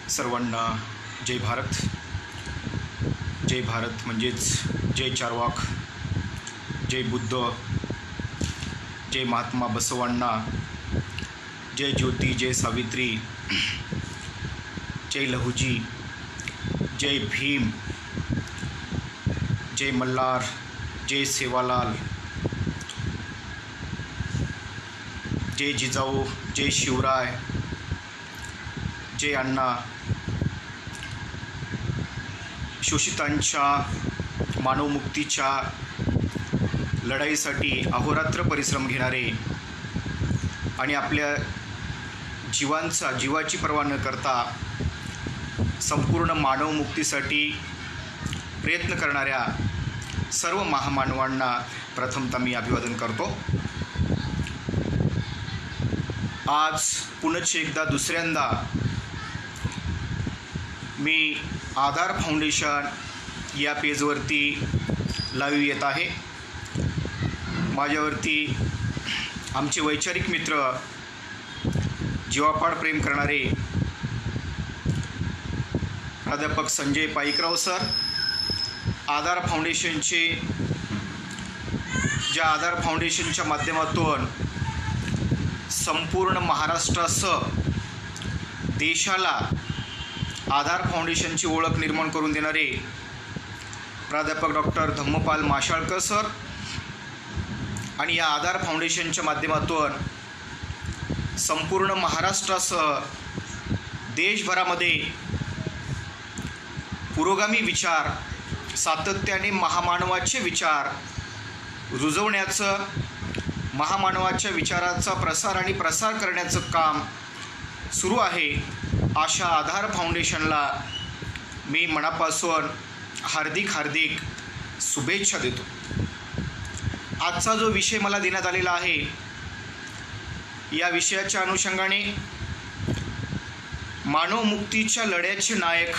सर्वांना जय भारत. जय भारत म्हणजेच जय चार्वाक, जय बुद्ध, जय महात्मा बसवांना, जय ज्योती, जय सावित्री, जय लहुजी, जय भीम, जय मल्हार, जय सेवालाल, जय जिजाऊ, जय शिवराय, जय अण्णा. शोषितांच्या मानवमुक्तीच्या लढाईसाठी अहोरात्र परिश्रम घेणारे आणि आपल्या जीवाची पर्वा न करता संपूर्ण मानवमुक्तीसाठी प्रयत्न करणाऱ्या सर्व महामानवांना प्रथमतः मी अभिवादन करतो. आज पुनश्च एकदा दुसऱ्यांदा मी आधार फाउंडेशन या पेजवरती लाईव्ह येत आहे. माझ्यावरती आमचे वैचारिक मित्र, जीवापाड प्रेम करणारे प्राध्यापक संजय पाईकराव सर, आधार फाउंडेशनच्या माध्यमातून संपूर्ण महाराष्ट्रासह देशाला आधार फाउंडेशनची ओळख निर्माण करून देणारे प्राध्यापक डॉक्टर धम्मपाल माशाळकर सर आणि या आधार फाउंडेशनच्या माध्यमातून संपूर्ण महाराष्ट्रासह देशभरामध्ये पुरोगामी विचार, सातत्याने महामानवाचे विचार रुजवण्याचं, महामानवाच्या विचाराचा प्रसार करण्याचं काम सुरू आहे. अशा आधार फाउंडेशनला मी मनापासून हार्दिक शुभेच्छा देतो. आजचा जो विषय मला देण्यात आलेला आहे, या विषयाच्या अनुषंगाने मानवमुक्तीच्या लढ्याचे नायक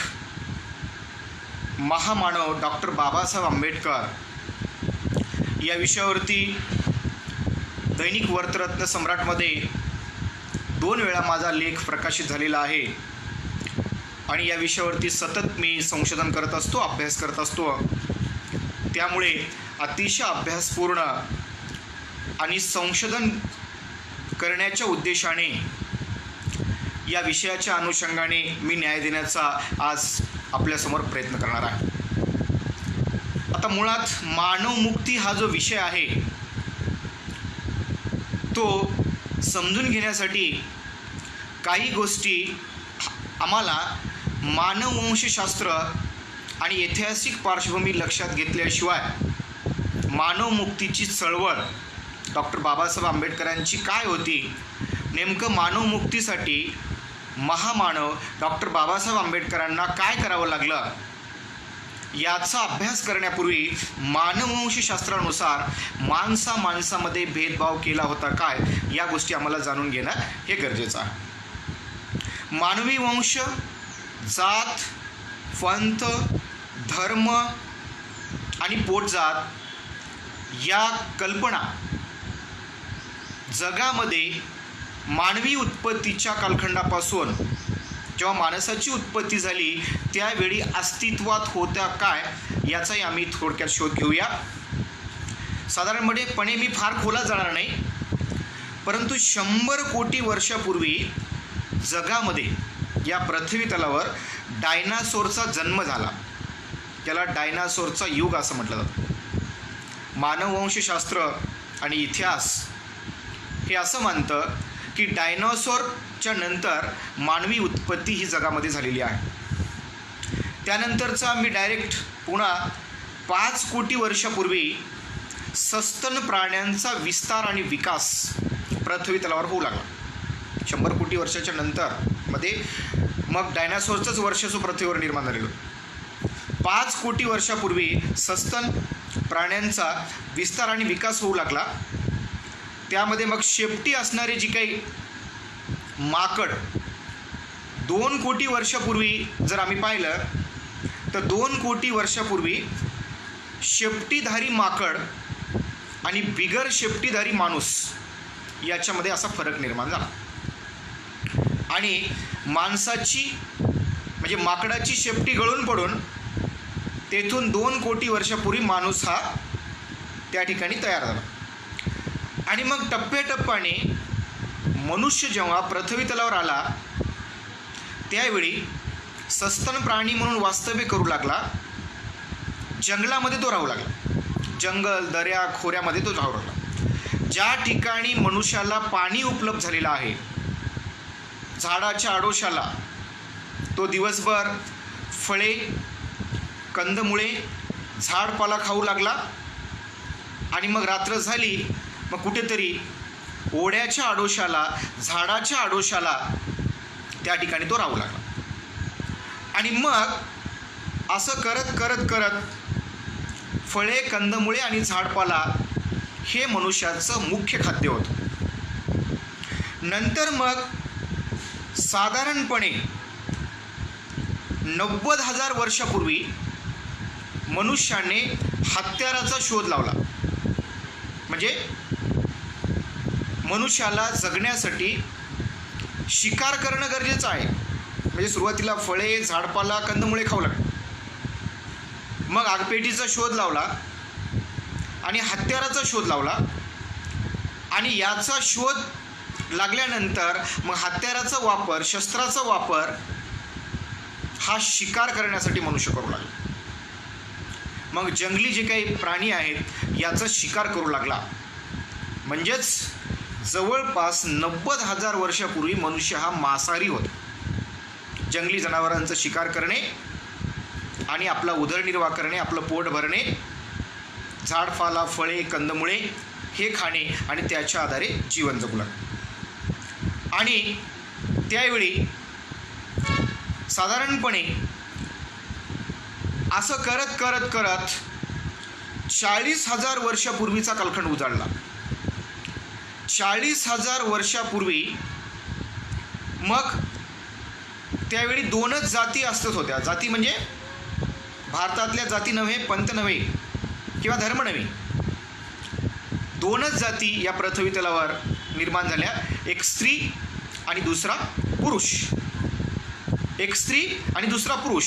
महामानव डॉक्टर बाबासाहेब आंबेडकर या विषयावरती दैनिक वर्तरत्न सम्राटमध्ये 2 वेळा माझा लेख प्रकाशित झालेला आहे आणि या विषयावरती सतत मी संशोधन करत असतो, अभ्यास करत असतो. त्यामुळे अतिशय अभ्यासपूर्ण आणि संशोधन करण्याच्या उद्देशाने या विषयाच्या अनुषंगाने मी न्याय देण्याचा आज आपल्यासमोर प्रयत्न करणार आहे. आता मुळात मानवमुक्ती हा जो विषय आहे तो समजून घेण्यासाठी काही गोष्टी आम्हाला मानववंशशास्त्र आणि ऐतिहासिक पार्श्वभूमी लक्षात घेतल्याशिवाय मानवमुक्तीची चळवळ डॉक्टर बाबासाहेब आंबेडकरांची काय होती, नेमकं मानवमुक्तीसाठी महामानव डॉक्टर बाबासाहेब आंबेडकरांना काय करावं लागलं, याचा अभ्यास करण्यापूर्वी मानववंशशास्त्रानुसार माणसामध्ये भेदभाव केला होता काय, या गोष्टी आम्हाला जाणून घेणं हे गरजेचं आहे. मानवी वंश, जात, पंथ, धर्म आणि पोटजात या कल्पना जगामध्ये मानवी उत्पत्तीच्या कालखंडापासून जेव्हा माणसाची उत्पत्ती झाली त्यावेळी अस्तित्वात होत्या काय, याचाही आम्ही थोडक्यात शोध घेऊया. साधारणपणे मी फार खोलात जाणार नाही, परंतु 100 कोटी वर्षापूर्वी जगामध्ये या पृथ्वी तलावर डायनासोरचा जन्म झाला. त्याला डायनासोरचा युग असं म्हटलं जातं. मानववंशशास्त्र आणि इतिहास हे असं मानतं की डायनासोरच्या नंतर मानवी उत्पत्ती ही जगामध्ये झालेली आहे. त्यानंतरचा मी डायरेक्ट पुन्हा 5 कोटी वर्षापूर्वी सस्तन प्राण्यांचा विस्तार आणि विकास पृथ्वी तलावर होऊ लागला. 100 कोटी वर्षाच्या नंतर मध्ये मग डायनासोरचंच वर्चस्व पृथ्वीवर निर्माण झालेलं. 5 कोटी वर्षापूर्वी सस्तन प्राण्यांचा विस्तार आणि विकास होऊ लागला. त्यामध्ये मग शेपटी असणारे जी काही माकड 2 कोटी वर्षापूर्वी जर आम्ही पाहिलं तर 2 कोटी वर्षापूर्वी शेपटीधारी माकड आणि बिगर शेपटीधारी माणूस याच्यामध्ये असा फरक निर्माण झाला आणि माणसाची म्हणजे माकडाची शेपटी गळून पडून तेथून 2 कोटी वर्षापूर्वी माणूस हा त्या ठिकाणी तयार झाला. आणि मग टप्प्याटप्प्याने मनुष्य जेव्हा पृथ्वी तलावर आला त्यावेळी सस्तन प्राणी म्हणून वास्तव्य करू लागला. जंगलामध्ये तो राहू लागला. जंगल, दऱ्या, खोऱ्यामध्ये तो राहू लागला. ज्या ठिकाणी मनुष्याला पाणी उपलब्ध झालेलं आहे, झाडाच्या आडोशाला तो दिवसभर फळे, कंदमुळे, झाडपाला खाऊ लागला. आणि मग रात्र झाली मग कुठेतरी ओढ्याच्या आडोशाला, झाडाच्या आडोशाला त्या ठिकाणी तो राहू लागला. आणि मग असं करत करत करत फळे, कंदमुळे आणि झाडपाला हे मनुष्याचं मुख्य खाद्य होतं. नंतर मग साधारणपणे 90,000 वर्षापूर्वी मनुष्याने हत्याराचा शोध लावला. म्हणजे मनुष्याला जगण्यासाठी शिकार करणं गरजेचं आहे. म्हणजे सुरुवातीला फळे, झाडपाला, कंदमुळे खाऊ लागले. मग आगपेटीचा शोध लावला आणि हत्याराचा शोध लावला. आणि याचा शोध लागल्यानंतर मग हत्याराचा वापर, शस्त्राचा वापर हा शिकार करण्यासाठी मनुष्य करू लागला. मग जंगली जे काही प्राणी आहेत याचा शिकार करू लागला. म्हणजेच जवळपास 90,000 वर्षापूर्वी मनुष्य हा मांसाहारी होता. जंगली जनावरांचा शिकार करणे आणि आपला उदरनिर्वाह करणे, आपलं पोट भरणे, झाडपाला, फळे, कंदमुळे हे खाणे आणि त्याच्या आधारे जीवन जगू लागले. आणि त्यावेळी साधारणपणे असं करत करत करत 40,000 वर्षापूर्वीचा कालखंड उजाडला. 40,000 वर्षापूर्वी मग त्यावेळी 2च जाती अस्तित्वात होत्या. जाती म्हणजे भारतातल्या जाती नव्हे, पंथ नव्हे किंवा धर्म नव्हे. 2च जाती या पृथ्वी तलावर निर्माण झाल्या. एक स्त्री आणि दुसरा पुरुष. एक स्त्री आणि दुसरा पुरुष.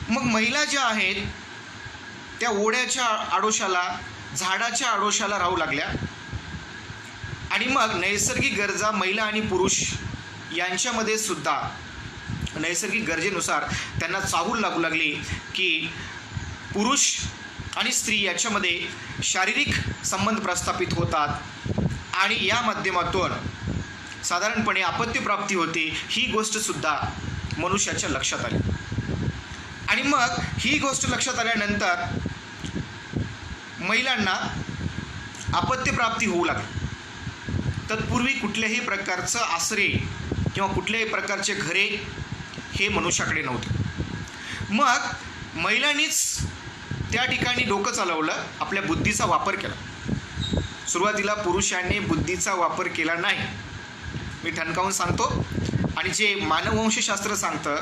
मग महिला ज्या आहेत त्या ओढ्याच्या आडोशाला, झाडाच्या आडोशाला राहू लागल्या. आणि मग नैसर्गिक गरजा महिला आणि पुरुष यांच्यामध्ये सुद्धा नैसर्गिक गरजेनुसार त्यांना चाहूल लागू लागली की पुरुष आणि स्त्री याच्यामध्ये शारीरिक संबंध प्रस्थापित होतात आणि या माध्यमातून साधारणपणे अपत्यप्राप्ती होते. ही गोष्टसुद्धा मनुष्याच्या लक्षात आली. आणि मग ही गोष्ट लक्षात आल्यानंतर महिलांना अपत्यप्राप्ती होऊ लागली. तत्पूर्वी कुठल्याही प्रकारचं आसरे किंवा कुठल्याही प्रकारचे घरे हे मनुष्याकडे नव्हते. मग महिलांनीच त्या ठिकाणी डोकं चालवलं, आपल्या बुद्धीचा वापर केला. सुरुवातीला पुरुषांनी बुद्धीचा वापर केला नाही. मी ठणकावून सांगतो आणि जे मानववंशशास्त्र सांगतं,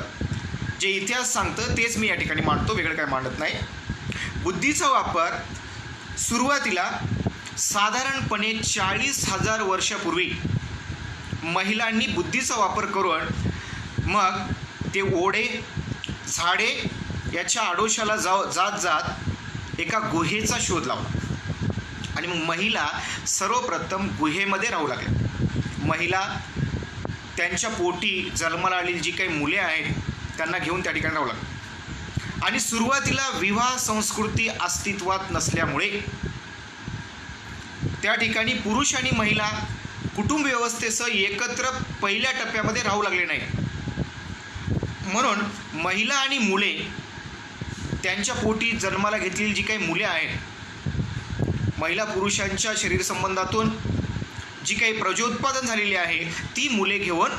जे इतिहास सांगतं तेच मी या ठिकाणी मांडतो, वेगळं काय मांडत नाही. बुद्धीचा वापर सुरुवातीला साधारणपणे 40,000 वर्षापूर्वी महिलांनी बुद्धीचा वापर करून मग ते ओढे, झाडे याच्या आडोशाला जात जात एका गुहेचा शोध लावला. आणि मग महिला सर्वप्रथम गुहेमध्ये राहू लागल्या. महिला त्यांच्या पोटी जन्माला आलेली जी काही मुले आहेत त्यांना घेऊन त्या ठिकाणी राहू लागल्या. आणि सुरुवातीला विवाह संस्कृती अस्तित्वात नसल्यामुळे त्या ठिकाणी पुरुष आणि महिला कुटुंब व्यवस्थेसह एकत्र पहिल्या टप्प्यामध्ये राहू लागले नाही. म्हणून महिला आणि मुले त्यांच्या पोटी जन्माला घेतलेली जी काही मुले आहेत, महिला पुरुषांच्या शरीर संबंधातून जी काही प्रजोत्पादन झालेली आहे ती मुले घेऊन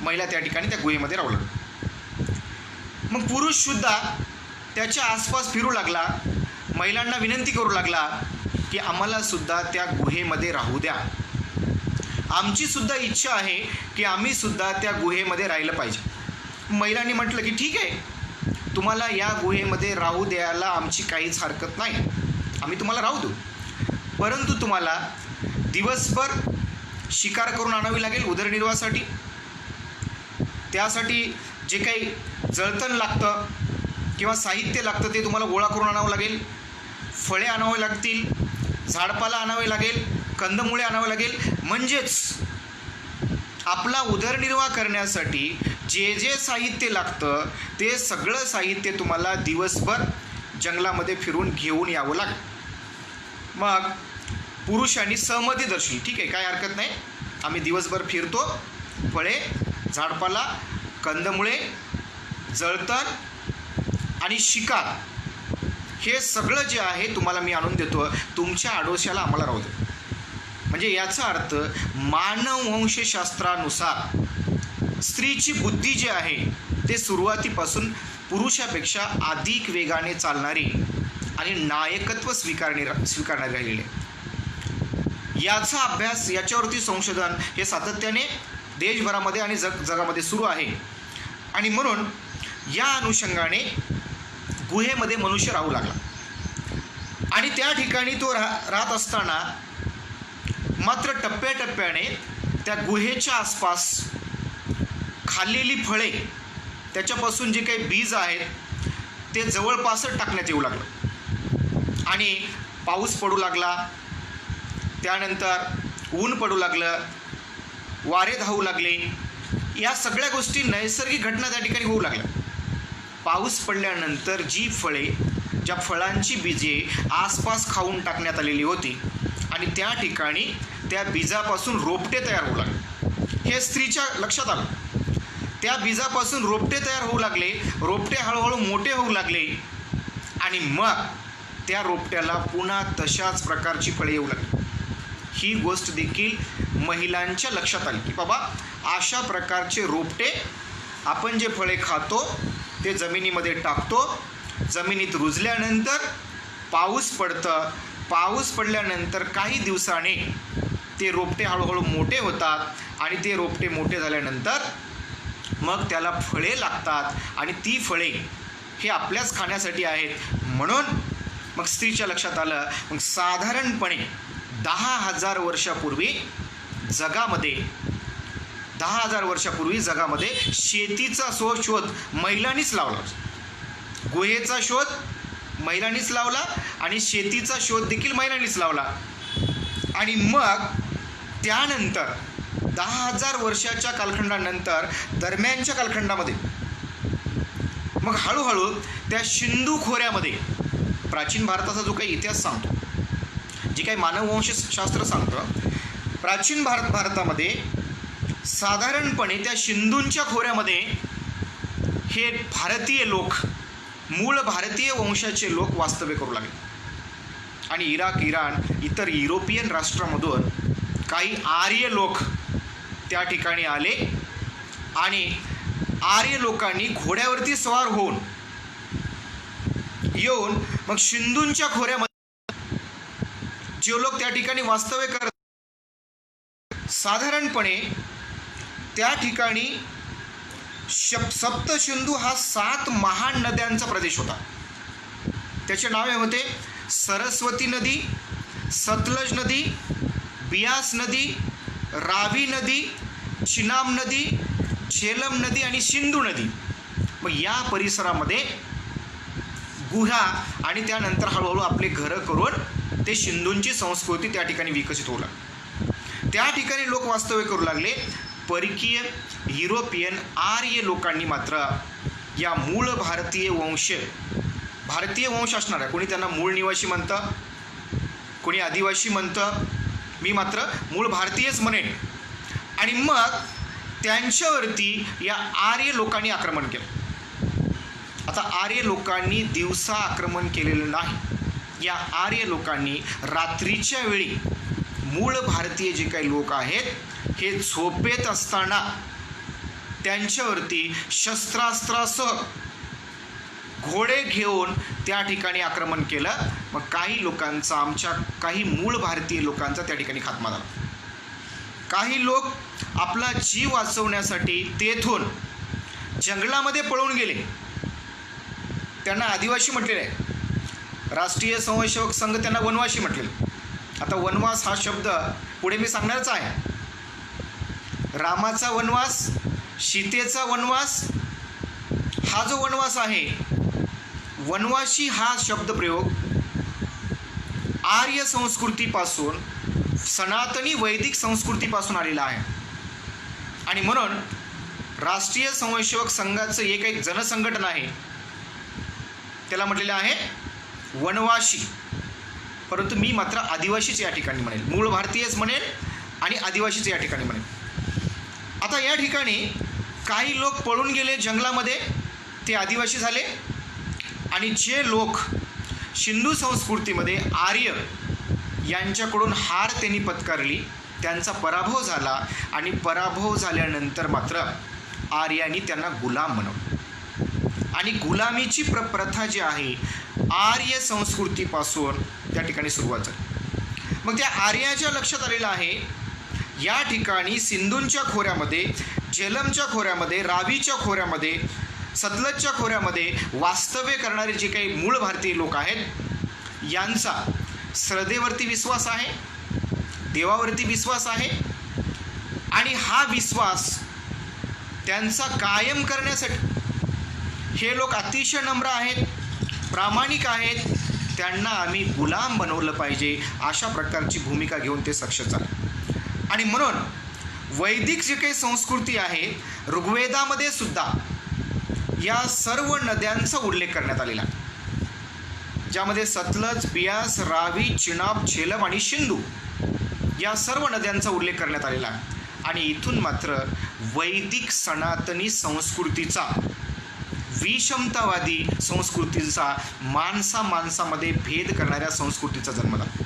महिला त्या ठिकाणी त्या गुहेमध्ये राहू लागल्या. मग पुरुषसुद्धा त्याच्या आसपास फिरू लागला, महिलांना विनंती करू लागला की आम्हाला सुद्धा त्या गुहेमध्ये राहू द्या. आमची सुद्धा इच्छा आहे की आम्ही सुद्धा त्या गुहेमध्ये राहिलं पाहिजे. महिलांनी म्हटलं की ठीक आहे, तुम्हाला या गुहेमध्ये राहू द्यायला आमची काहीच हरकत नाही, आम्ही तुम्हाला राहू देऊ. परंतु तुम्हाला दिवसभर शिकार करून आणावी लागेल उदरनिर्वाहासाठी. त्यासाठी जे काही जळतण लागतं किंवा साहित्य लागतं ते तुम्हाला गोळा करून आणावं लागेल, फळे आणावे लागतील, झाडपाला आणावे लागेल, कंदमुळे आणावे लागेल. म्हणजेच आपला उदरनिर्वाह करण्यासाठी जे जे साहित्य लागतं ते सगळं साहित्य तुम्हाला दिवसभर जंगलामध्ये फिरून घेऊन यावं लागेल. मग पुरुषांनी सहमती दर्शवली, ठीक आहे, काय हरकत नाही, आम्ही दिवसभर फिरतो, फळे, झाडपाला, कंदमुळे, जळतण आणि शिकार हे सगळं जे आहे तुम्हाला मी आणून देतो, तुमच्या आडोश्याला आम्हाला राहू दे. म्हणजे याचा अर्थ मानववंशशास्त्रानुसार स्त्रीची बुद्धी जी आहे ते सुरुवातीपासून पुरुषापेक्षा अधिक वेगाने चालणारी आणि नायकत्व स्वीकारणारी राहिलेली आहे. याचा अभ्यास, याच्यावरती संशोधन हे सातत्याने देशभरामध्ये आणि जगामध्ये सुरू आहे. आणि म्हणून या अनुषंगाने गुहेमध्ये मनुष्य राहू लागला आणि त्या ठिकाणी तो राहत असताना मात्र टप्प्याटप्प्याने त्या गुहेच्या आसपास खाल्लेली फळे, त्याच्यापासून जे काही बीज आहेत ते जवळपासच टाकण्यात येऊ लागलं आणि पाऊस पडू लागला, त्यानंतर ऊन पडू लागलं, वारे धावू लागले. या सगळ्या गोष्टी नैसर्गिक घटना त्या ठिकाणी होऊ लागल्या. पाऊस पडल्यानंतर जी फळे, ज्या फळांची बीजे आसपास खाऊन टाकण्यात आलेली होती आणि त्या ठिकाणी त्या बीजापासून रोपटे तयार होऊ लागले. हे स्त्रीच्या लक्षात आलं. त्या बीजापासून रोपटे तयार होऊ लागले, रोपटे हळूहळू मोठे होऊ लागले आणि मग त्या रोपट्याला पुन्हा तशाच प्रकारची फळे येऊ लागली. ही गोष्ट देखील महिलांच्या लक्षात आली की बाबा अशा प्रकारचे रोपटे, आपण जे फळे खातो ते जमिनीमध्ये टाकतो, जमिनीत रुजल्यानंतर पाऊस पडतं, पाऊस पडल्यानंतर काही दिवसाने ते रोपटे हळूहळू मोठे होतात आणि ते रोपटे मोठे झाल्यानंतर मग त्याला फळे लागतात आणि ती फळे हे आपल्याच खाण्यासाठी आहेत. म्हणून मग स्त्रीच्या लक्षात आलं, मग साधारणपणे 10,000 वर्षापूर्वी जगामध्ये शेतीचा शोध महिलांनीच लावला. गुहेचा शोध महिलांनीच लावला आणि शेतीचा शोध देखील महिलांनीच लावला. आणि मग त्यानंतर 10,000 वर्षाच्या कालखंडानंतर दरम्यानच्या कालखंडामध्ये मग हळूहळू त्या सिंधू खोऱ्यामध्ये, प्राचीन भारताचा जो काही इतिहास सांगतो, जे काही मानववंशशास्त्र सांगतं, प्राचीन भारतामध्ये साधारणपणे त्या सिंधूंच्या खोऱ्यामध्ये हे भारतीय लोक, मूळ भारतीय वंशाचे लोक वास्तव्य करू लागले. आणि इराक, इराण, इतर युरोपियन राष्ट्रामधून काही आर्य लोक त्या ठिकाणी आले आणि आर्य लोकांनी घोड्यावरती स्वार होऊन येऊन मग सिंधूंच्या खोऱ्यामध्ये जे लोक त्या ठिकाणी वास्तव्य करत, साधारणपणे त्या ठिकाणी सप्तसिंधू हा 7 महान नद्यांचा प्रदेश होता. त्याचे नावे होते सरस्वती नदी, सतलज नदी, बियास नदी, रावी नदी, चिनाब नदी, झेलम नदी आणि सिंधू नदी. मग या परिसरामध्ये गुहा आणि त्यानंतर हळूहळू आपले घरं करून ते सिंधूंची संस्कृती त्या ठिकाणी विकसित होऊ लागली. त्या ठिकाणी लोक वास्तव्य करू लागले. परकीय, युरोपियन, आर्य लोकांनी मात्र या मूळ भारतीय वंश असणाऱ्या, कोणी त्यांना मूळ निवासी म्हणतं, कोणी आदिवासी म्हणतं, मी मात्र मूळ भारतीयच म्हणेन. आणि मग त्यांच्यावरती या आर्य लोकांनी आक्रमण केलं. आता आर्य लोकांनी दिवसा आक्रमण केलेलं नाही. या आर्य लोकांनी रात्रीच्या वेळी मूळ भारतीय जे काही लोक आहेत हे झोपेत असताना त्यांच्यावरती शस्त्रास्त्रासह घोडे घेऊन त्या ठिकाणी आक्रमण केलं. मग काही लोकांचा, आमच्या काही मूळ भारतीय लोकांचा त्या ठिकाणी खात्मा झाला. काही लोक आपला जीव वाचवण्यासाठी तेथून जंगलामध्ये पळून गेले. त्यांना आदिवासी म्हटलेलं आहे. राष्ट्रीय स्वयंसेवक संघ त्यांना वनवासी म्हटलेलं. आता वनवास हा शब्द पुढे मी सांगणारच आहे. रामाचा वनवास, सीतेचा वनवास हा जो वनवास आहे, वनवासी हा शब्दप्रयोग आर्य संस्कृतीपासून, सनातनी वैदिक संस्कृतीपासून आलेला आहे. आणि म्हणून राष्ट्रीय स्वयंसेवक संघाचं एक जनसंघटन आहे, त्याला म्हटलेलं आहे वनवासी. परंतु मी मात्र आदिवासीच या ठिकाणी म्हणेल, मूळ भारतीयच म्हणेल आणि आदिवासीच या ठिकाणी म्हणेल. आता या ठिकाणी काही लोक पळून गेले जंगलामध्ये, ते आदिवासी झाले. आणि जे लोक सिंधू संस्कृतीमध्ये आर्य यांच्याकडून हार त्यांनी पत्करली, त्यांचा पराभव झाला. आणि पराभव झाल्यानंतर मात्र आर्यांनी त्यांना गुलाम बनवलं. आणि गुलामीची प्रथा जी आहे आर्य संस्कृतीपासून त्या ठिकाणी सुरुवात झाली. मग त्या आर्याच्या लक्षात आलेलं आहे, या ठिकाणी सिंधूंच्या खोऱ्यामध्ये, झेलमच्या खोऱ्यामध्ये, रावीच्या खोऱ्यामध्ये, सतलजच्या खोऱ्यामध्ये वास्तव्य करणारे जे काही मूळ भारतीय लोक आहेत, यांचा श्रद्धेवरती विश्वास आहे, देवावरती विश्वास आहे. आणि हा विश्वास त्यांचा कायम करण्यासाठी हे लोक अतिशय नम्र आहेत, प्रामाणिक आहेत, त्यांना आम्ही गुलाम बनवलं पाहिजे, अशा प्रकारची भूमिका घेऊन ते सक्षम झाले. आणि म्हणून वैदिक जे काही संस्कृती आहे, ऋग्वेदामध्ये सुद्धा या सर्व नद्यांचा उल्लेख करण्यात आलेला आहे, ज्यामध्ये सतलज, बियास, रावी, चिनाब, झेलम आणि सिंधू या सर्व नद्यांचा उल्लेख करण्यात आलेला आहे. आणि इथून मात्र वैदिक सनातनी संस्कृतीचा, विषमतावादी संस्कृतीचा, माणसामध्ये भेद करणाऱ्या संस्कृतीचा जन्म झाला.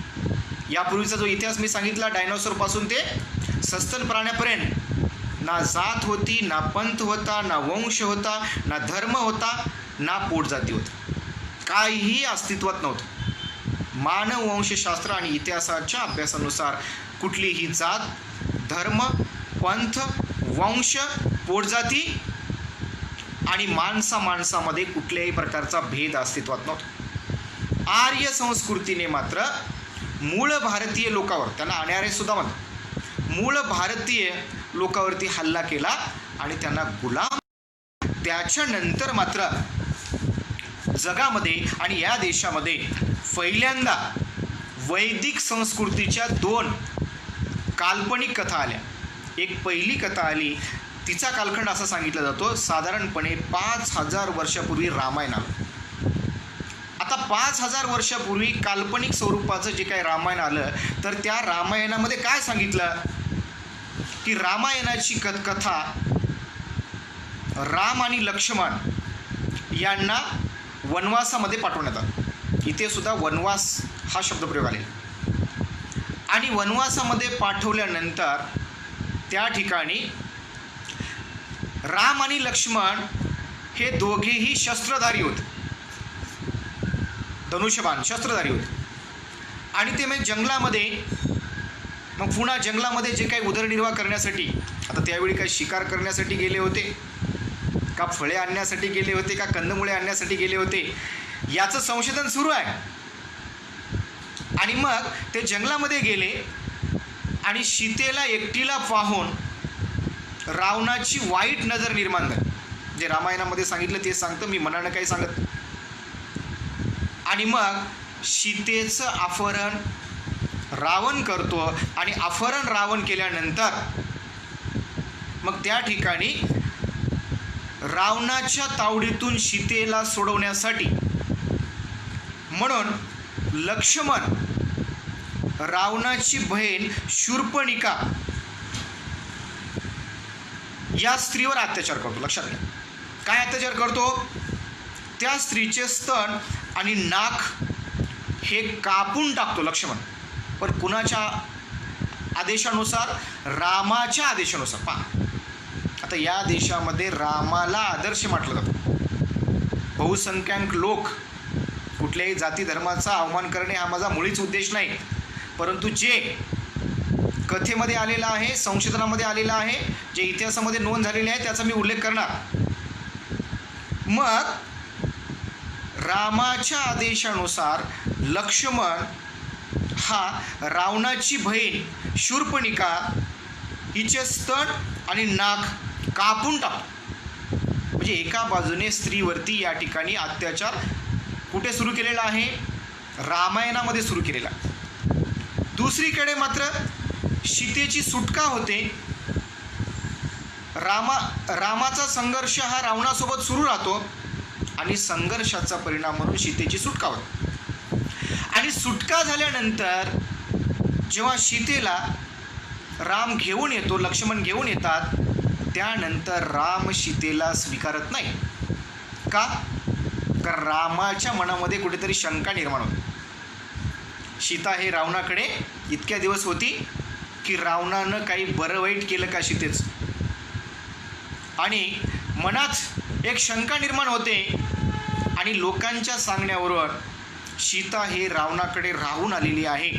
यापूर्वीचा जो इतिहास मी सांगितला, डायनोसॉरपासून ते सस्तन प्राण्यापर्यंत, ना जात होती, ना पंथ होता, ना वंश होता, ना धर्म होता, ना पोटजाती होती, काहीही अस्तित्वात नव्हतं. मानववंशशास्त्र आणि इतिहासाच्या अभ्यासानुसार कुठलीही जात, धर्म, पंथ, वंश, पोटजाती आणि माणसामध्ये कुठल्याही प्रकारचा भेद अस्तित्वात नव्हता. आर्य संस्कृतीने मात्र मूळ भारतीय लोकांवर, त्यांना अनार्य सुद्धा म्हणतात, मूळ भारतीय लोकांवरती हल्ला केला आणि त्यांना गुलाम. त्याच्यानंतर मात्र जगामध्ये आणि या देशामध्ये पहिल्यांदा वैदिक संस्कृतीच्या 2 काल्पनिक कथा आल्या. एक पहिली कथा आली, तिचा कालखंड असा सांगितला जातो, साधारणपणे 5000 वर्षापूर्वी रामायण आलं. आता 5000 वर्षापूर्वी काल्पनिक स्वरूपाचं जे काही रामायण आलं, तर त्या रामायणामध्ये काय सांगितलं की रामायणाची कथा राम आणि लक्ष्मण यांना वनवासामध्ये पाठवण्यात आलं. इथे सुद्धा वनवास हा शब्दप्रयोग आलेला. आणि वनवासामध्ये पाठवल्यानंतर त्या ठिकाणी राम आणि लक्ष्मण हे दोघेही शस्त्रधारी होते, धनुष्यबाण शस्त्रधारी होते. आणि ते मग जंगलामध्ये, मग पुन्हा जंगलामध्ये जे काही उदरनिर्वाह करण्यासाठी, आता त्यावेळी काही शिकार करण्यासाठी गेले होते का, फळे आणण्यासाठी गेले होते का, कंदमुळे आणण्यासाठी गेले होते, याचं संशोधन सुरू आहे. आणि मग ते जंगलामध्ये गेले आणि सीतेला एकटीला पाहून रावणाची वाईट नजर निर्माण झाली. जे रामायणामध्ये सांगितलं ते सांगतं, मी मनानं काही सांगत. आणि मग सीतेचं अपहरण रावण करतो. आणि अपहरण रावण केल्यानंतर मग त्या ठिकाणी रावणाच्या तावडीतून सीतेला सोडवण्यासाठी म्हणून लक्ष्मण रावणाची बहीण शूर्पणिका या स्त्रीवर अत्याचार करतो. लक्षात घ्या, काय अत्याचार करतो, त्या स्त्रीचे स्तन आणि नाक हे कापून टाकतो लक्ष्मण. पण कुणाच्या आदेशानुसार, रामाच्या आदेशानुसार. पहा, आता या देशामध्ये रामाला आदर्श म्हटलं जातं. बहुसंख्याक लोक, कुठल्याही जाती धर्माचा अवमान करणे हा माझा मुळीच उद्देश नाही, परंतु जे कथेमध्ये आलेलं आहे, संशोधनामध्ये आलेलं आहे, जे इतिहासामध्ये नोंद झालेले आहे, त्याचा मी उल्लेख करणार. मग रामाच्या आदेशानुसार लक्ष्मण हा रावणाची बहीण शूर्पणिका हिचे स्तन आणि नाक कापून टाकतो. म्हणजे म्हणजे एका बाजूने स्त्रीवरती या ठिकाणी अत्याचार कुठे सुरू केलेला आहे? रामायणामध्ये सुरू केलेला. दुसरीकडे मात्र सीतेची सुटका होते. रामाचा संघर्ष हा रावणासोबत सुरू राहतो आणि संघर्षाचा परिणाम म्हणून सीतेची सुटका होते. आणि सुटका झाल्यानंतर जेव्हा सीतेला राम घेऊन येतो, लक्ष्मण घेऊन येतात, त्यानंतर राम सीतेला स्वीकारत नाही. का? कारण रामाच्या मनामध्ये कुठेतरी शंका निर्माण होते. सीता हे रावणाकडे इतक्या दिवस होती की रावणानं काही बरं वाईट केलं का सीतेचं, आणि मनात एक शंका निर्माण होते. आणि लोकांच्या सांगण्यावरून सीता हे रावणाकडे राहून आलेली आहे.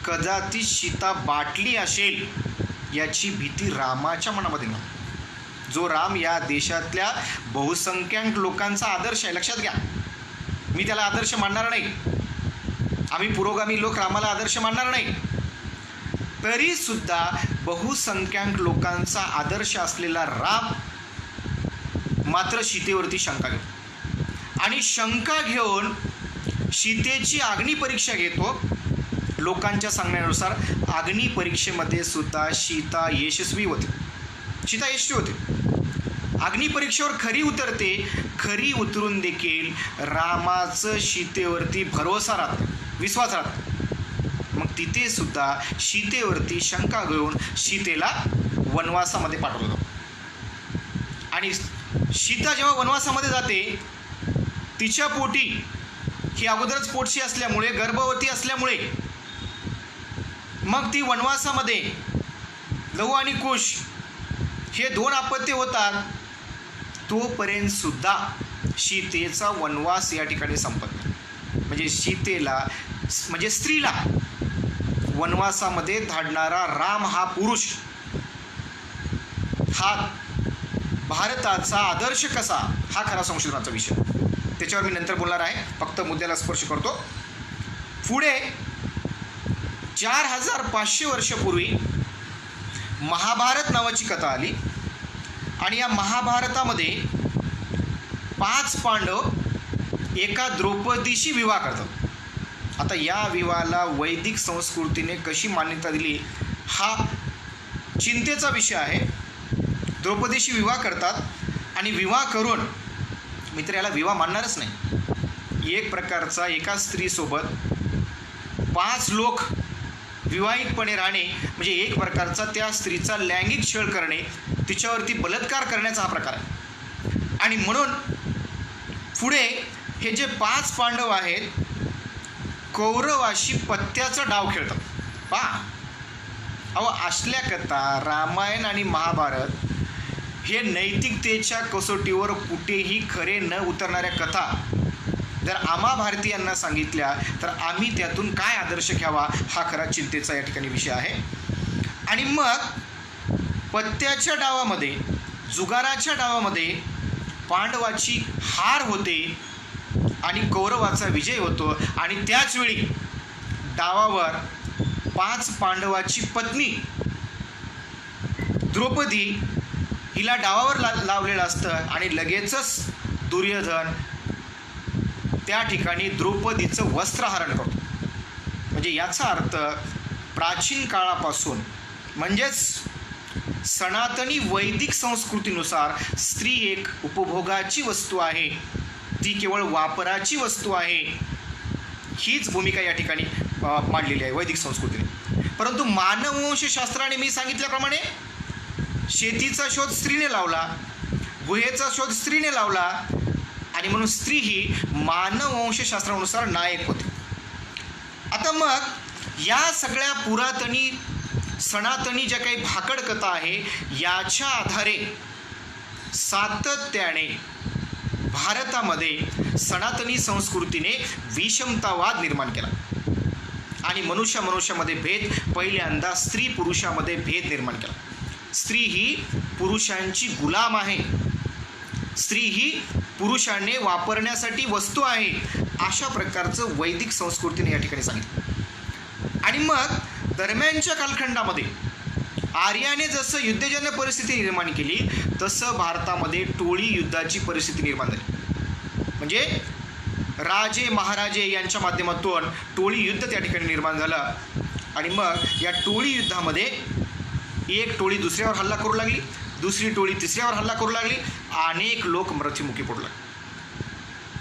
कदाचित सीता बाटली असेल याची भीती रामाच्या मनामध्ये नव्हती. जो राम या देशातल्या बहुसंख्याक लोकांचा आदर्श आहे, लक्षात घ्या, मी त्याला आदर्श मानणार नाही, आम्ही पुरोगामी लोक रामाला आदर्श मानणार नाही, तरी सुद्धा बहुसंख्याक लोकांचा आदर्श असलेला राम मात्र सीतेवरती शंका घेतो. आणि शंका घेऊन सीतेची अग्निपरीक्षा घेतो. लोकांच्या सांगण्यानुसार अग्निपरीक्षेमध्ये सुद्धा सीता यशस्वी होते. अग्निपरीक्षेवर खरी उतरते. खरी उतरून देखील रामाचं सीतेवरती भरोसा राहतो, विश्वास राहतो. मग तिथे सुद्धा सीतेवरती शंका घेऊन सीतेला वनवासामध्ये पाठवलं. आणि सीता जेव्हा वनवासामध्ये जाते, तिच्या पोटी, ही अगोदरच पोटशी असल्यामुळे, गर्भवती असल्यामुळे, मग ती वनवासामध्ये लहू आणि कुश हे 2 अपत्य होतात. तोपर्यंत सुद्धा सीतेचा वनवास या ठिकाणी संपत नाही. म्हणजे सीतेला, म्हणजे स्त्रीला वनवासामध्ये धाडणारा राम हा पुरुष, हा भारताचा आदर्श कसा, हा खरा संशोधनाचा विषय. त्याच्यावर मी नंतर बोलणार आहे, फक्त मुद्द्याला स्पर्श करतो. पुढे 4500 वर्षापूर्वी महाभारत नावाची कथा आली. आणि या महाभारतामध्ये 5 पांडव एका द्रौपदीशी विवाह करतात. आता या विवाहाला वैदिक संस्कृतीने कशी मान्यता दिली हा चिंतेचा विषय आहे. द्रौपदीशी विवाह करतात आणि विवाह करून, मित्र याला विवाह मानणारच नाही, एक प्रकारचा एका स्त्रीसोबत 5 लोक विवाहितपणे राहणे म्हणजे एक प्रकारचा त्या स्त्रीचा लैंगिक छळ करणे, तिच्यावरती बलात्कार करण्याचा हा प्रकार आहे. आणि म्हणून पुढे हे जे 5 पांडव आहेत, कौरवाशी पत्त्याचा डाव खेळतात. पहा, अहो, असल्या कथा रामायण आणि महाभारत हे नैतिकतेच्या कसोटीवर कुठेही खरे न उतरणाऱ्या कथा जर आम्हा भारतीयांना सांगितल्या तर आम्ही त्यातून काय आदर्श घ्यावा हा खरा चिंतेचा या ठिकाणी विषय आहे. आणि मग पत्त्याच्या डावामध्ये, जुगाराच्या डावामध्ये पांडवाची हार होते आणि कौरवाचा विजय होतो. आणि त्याचवेळी डावावर 5 पांडवाची पत्नी द्रौपदी हिला डावावर लावलेलं असतं आणि लगेचच दुर्योधन त्या ठिकाणी द्रौपदीचं वस्त्रहरण करतो. म्हणजे याचा अर्थ प्राचीन काळापासून, म्हणजेच सनातनी वैदिक संस्कृतीनुसार स्त्री एक उपभोगाची वस्तू आहे, ती केवळ वापराची वस्तू आहे, हीच भूमिका या ठिकाणी मांडलेली आहे वैदिक संस्कृतीने. परंतु मानववंशशास्त्राने मी सांगितल्याप्रमाणे शेतीचा शोध स्त्रीने लावला, गुहेचा शोध स्त्रीने लावला, आणि म्हणून स्त्री ही मानववंशशास्त्रानुसार नायक होते. आता मग या सगळ्या पुरातनी सनातनी ज्या काही भाकड कथा आहे, याच्या आधारे सातत्याने भारतामध्ये सनातनी संस्कृतीने विषमतावाद निर्माण केला. आणि मनुष्यामध्ये भेद, पहिल्यांदा स्त्री पुरुषामध्ये भेद निर्माण केला. स्त्री ही पुरुषांची गुलाम आहे, स्त्री ही पुरुषांनी वापरण्यासाठी वस्तू आहे, अशा प्रकारचं वैदिक संस्कृतीने या ठिकाणी सांगितलं. आणि मग दरम्यानच्या कालखंडामध्ये आर्याने जसं युद्धजन्य परिस्थिती निर्माण केली तसं भारतामध्ये टोळी युद्धाची परिस्थिती निर्माण झाली. म्हणजे राजे महाराजे यांच्या माध्यमातून टोळी युद्ध त्या ठिकाणी निर्माण झालं. आणि मग या टोळी युद्धामध्ये एक टोळी दुसऱ्यावर हल्ला करू लागली, दुसरी टोळी तिसऱ्यावर हल्ला करू लागली, अनेक लोक मृत्युमुखी पडू लागले.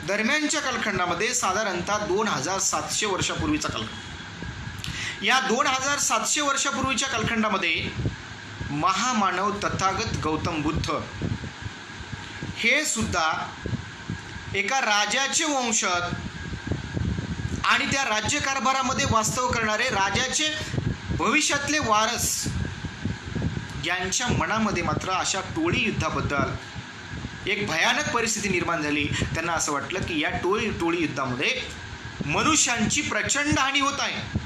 दरम्यानच्या कालखंडामध्ये साधारणतः 2700 वर्षापूर्वीचा कालखंड. या 2700 वर्षापूर्वीच्या कालखंडामध्ये महामानव तथागत गौतम बुद्ध हे सुद्धा एका राजाचे वंशज आणि त्या राज्यकारभारामध्ये वास्तव करणारे राजाचे भविष्यातले वारस यांच्या मनामध्ये मात्र अशा टोळी युद्धाबद्दल एक भयानक परिस्थिती निर्माण झाली. त्यांना असं वाटलं की या टोळी युद्धामध्ये मनुष्यांची प्रचंड हानी होत आहे.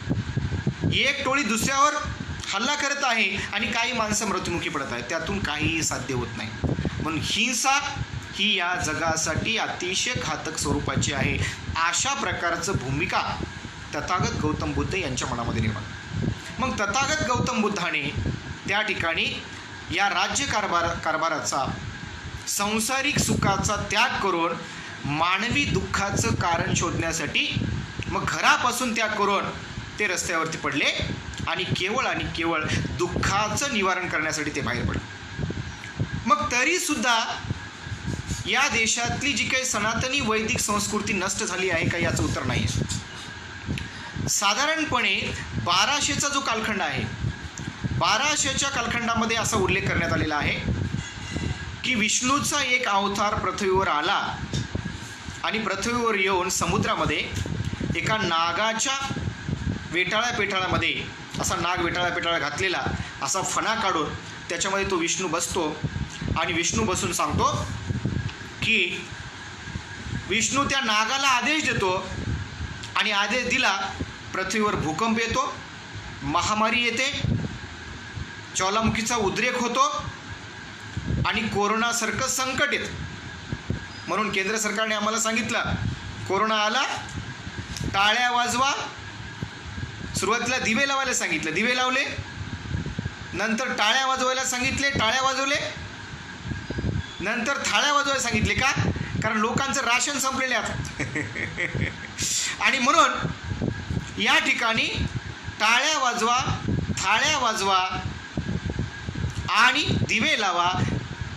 एक टोळी दुसऱ्यावर हल्ला करत आहे आणि काही माणसं मृत्युमुखी पडत आहेत. त्यातून काहीही साध्य होत नाही. म्हणून हिंसा ही या जगासाठी अतिशय घातक स्वरूपाची आहे. अशा प्रकारचं भूमिका तथागत गौतम बुद्ध यांच्या मनामध्ये निर्माण. मग तथागत गौतम बुद्धाने त्या ठिकाणी या कारभाराचा सांसारिक सुखाचा त्याग करून मानवी दुःखाचं कारण शोधण्यासाठी मग घरापासून त्याग करून ते रस्त्यावरती पडले आणि केवळ दुःखाचं निवारण करण्यासाठी ते बाहेर पडले. मग तरीसुद्धा या देशातली जी काही सनातनी वैदिक संस्कृती नष्ट झाली आहे का, याचं उत्तर नाही आहे. साधारणपणे 1200चा जो कालखंड आहे, 1200च्या कालखंडामध्ये असा उल्लेख करण्यात आलेला आहे की विष्णूचा एक अवतार पृथ्वीवर आला आणि पृथ्वीवर येऊन समुद्रामध्ये एका नागाच्या वेटाळ्यामध्ये असा नाग वेटाळा घातलेला असा फणा काढून त्याच्यामध्ये तो विष्णू बसतो आणि विष्णू बसून सांगतो की विष्णू त्या नागाला आदेश देतो आणि आदेश दिला, पृथ्वीवर भूकंप येतो, महामारी येते, ज्वालामुखीचा उद्रेक होतो आणि कोरोनासारखं संकट येतं. म्हणून केंद्र सरकारने आम्हाला सांगितलं, कोरोना आला टाळ्या वाजवा. सुरुवातीला दिवे लावायला सांगितलं, दिवे लावले. नंतर टाळ्या वाजवायला सांगितले, टाळ्या वाजवले. नंतर थाळ्या वाजवायला सांगितले. का? कारण लोकांचं राशन संपलेले आहे. आणि म्हणून या ठिकाणी टाळ्या वाजवा, थाळ्या वाजवा आणि दिवे लावा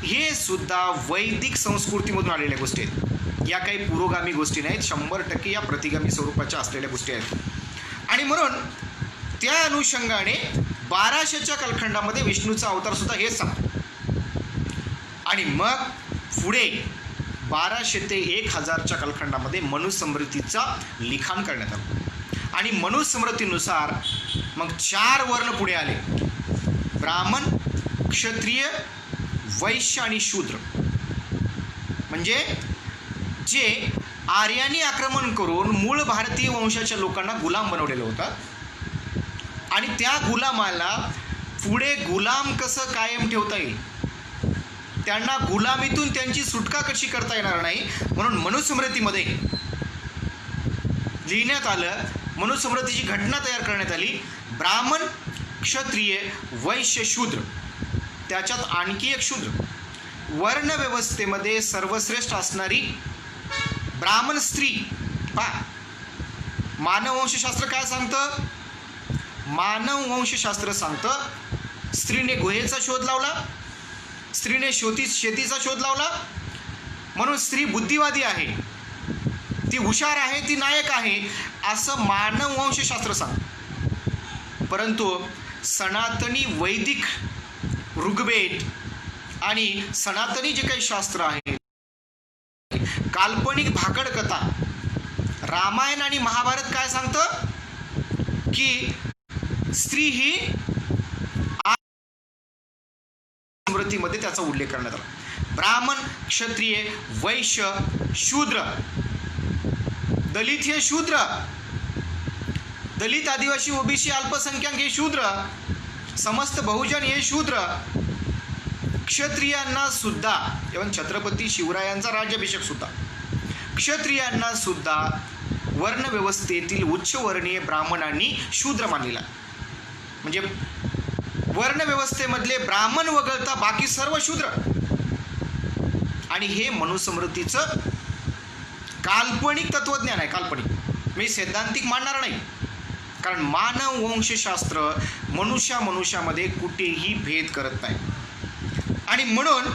हे सुद्धा वैदिक संस्कृतीमधून आलेल्या गोष्टी आहेत. या काही पुरोगामी गोष्टी नाहीत, 100% या प्रतिगामी स्वरूपाच्या असलेल्या गोष्टी आहेत. आणि म्हणून त्या अनुषंगाने 1200च्या कालखंडामध्ये विष्णूचा अवतार सुद्धा हेच सांगतो. आणि मग पुढे 1200 ते 1000च्या कालखंडामध्ये मनुस्मृतीचा लिखाण करण्यात आलं. आणि मनुस्मृतीनुसार मग 4 वर्ण पुढे आले: ब्राह्मण, क्षत्रिय, वैश्य आणि शूद्र. म्हणजे जे आर्यांनी आक्रमण करून मूळ भारतीय वंशाच्या लोकांना गुलाम बनवलेलं होतं आणि त्या गुलामाला पुढे गुलाम कसं कायम ठेवता येईल, त्यांना गुलामीतून त्यांची सुटका कशी करता येणार नाही, म्हणून मनुस्मृतीमध्ये लिहिण्यात आलं. मनुस्मृतीची घटना तयार करण्यात आली: ब्राह्मण, क्षत्रिय, वैश्य, शूद्र. त्याच्यात आणखी एक शूद्र. वर्णव्यवस्थेमध्ये सर्वश्रेष्ठ असणारी ब्राह्मण स्त्री. पहा, मानववंशशास्त्र काय सांगतं? मानववंशशास्त्र सांगतं स्त्रीने गुहेचा शोध लावला, स्त्रीने शेतीचा शोध लावला, म्हणून स्त्री बुद्धिवादी आहे, ती हुशार आहे, ती नायक आहे, असं मानववंशशास्त्र सांगतं. परंतु सनातनी वैदिक ऋग्वेद आणि सनातनी जे काही शास्त्र आहे, काल्पनिक भाकड कथा, रामायण आणि महाभारत काय सांगतं की स्त्री ही स्मृतीमध्ये त्याचा उल्लेख करण्यात आला. ब्राह्मण, क्षत्रिय, वैश्य, शूद्र. दलित हे शूद्र, दलित, आदिवासी, ओबीसी, अल्पसंख्याक हे शूद्र, समस्त बहुजन हे शूद्र. क्षत्रियांना सुद्धा, एवं छत्रपती शिवरायांचा राज्याभिषेक सुद्धा, क्षत्रियांना सुद्धा वर्णव्यवस्थेतील उच्चवर्णीय ब्राह्मणांनी शूद्र मानलेला. म्हणजे वर्णव्यवस्थेमधले ब्राह्मण वगळता बाकी सर्व शूद्र. आणि हे मनुस्मृतीचं काल्पनिक तत्वज्ञान आहे. काल्पनिक मी सैद्धांतिक मानणार नाही, कारण मानव वंशशास्त्र मनुष्यामध्ये कुठेही भेद करत नाही. आणि म्हणून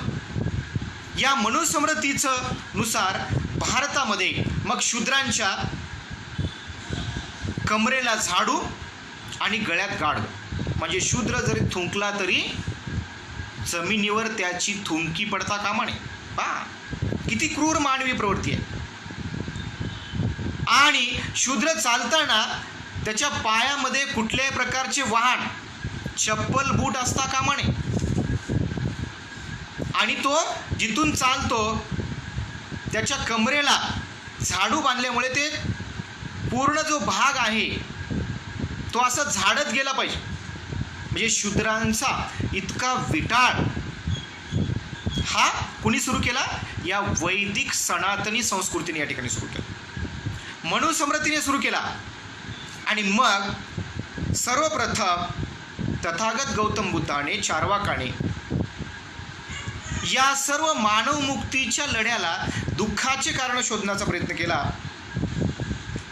या मनुस्मृतीचं नुसार भारतामध्ये मग शूद्रांच्या कमरेला झाडू आणि गळ्यात गाड, म्हणजे शूद्र जरी थुंकला तरी जमिनीवर त्याची थुंकी पडता कामा नये. किती क्रूर मानवी प्रवृत्ती आहे. आणि शूद्र चालताना त्याच्या पायामध्ये कुठल्याही प्रकारचे वाहन, चप्पल, बूट असता कामा नये. आणि तो जिथून चालतो त्याच्या कमरेला झाडू बांधल्यामुळे ते पूर्ण जो भाग आहे तो असा झाडत गेला पाहिजे. म्हणजे शूद्रांचा इतका विटाळ हा कुणी सुरू केला? या वैदिक सनातनी संस्कृतीने या ठिकाणी सुरू केला, मनुस्मृतीने सुरू केला. आणि मग सर्वप्रथम तथागत गौतम बुद्धाने, चार्वाकाने या सर्व मानवमुक्तीच्या लढ्याला दुःखाचे कारण शोधण्याचा प्रयत्न केला.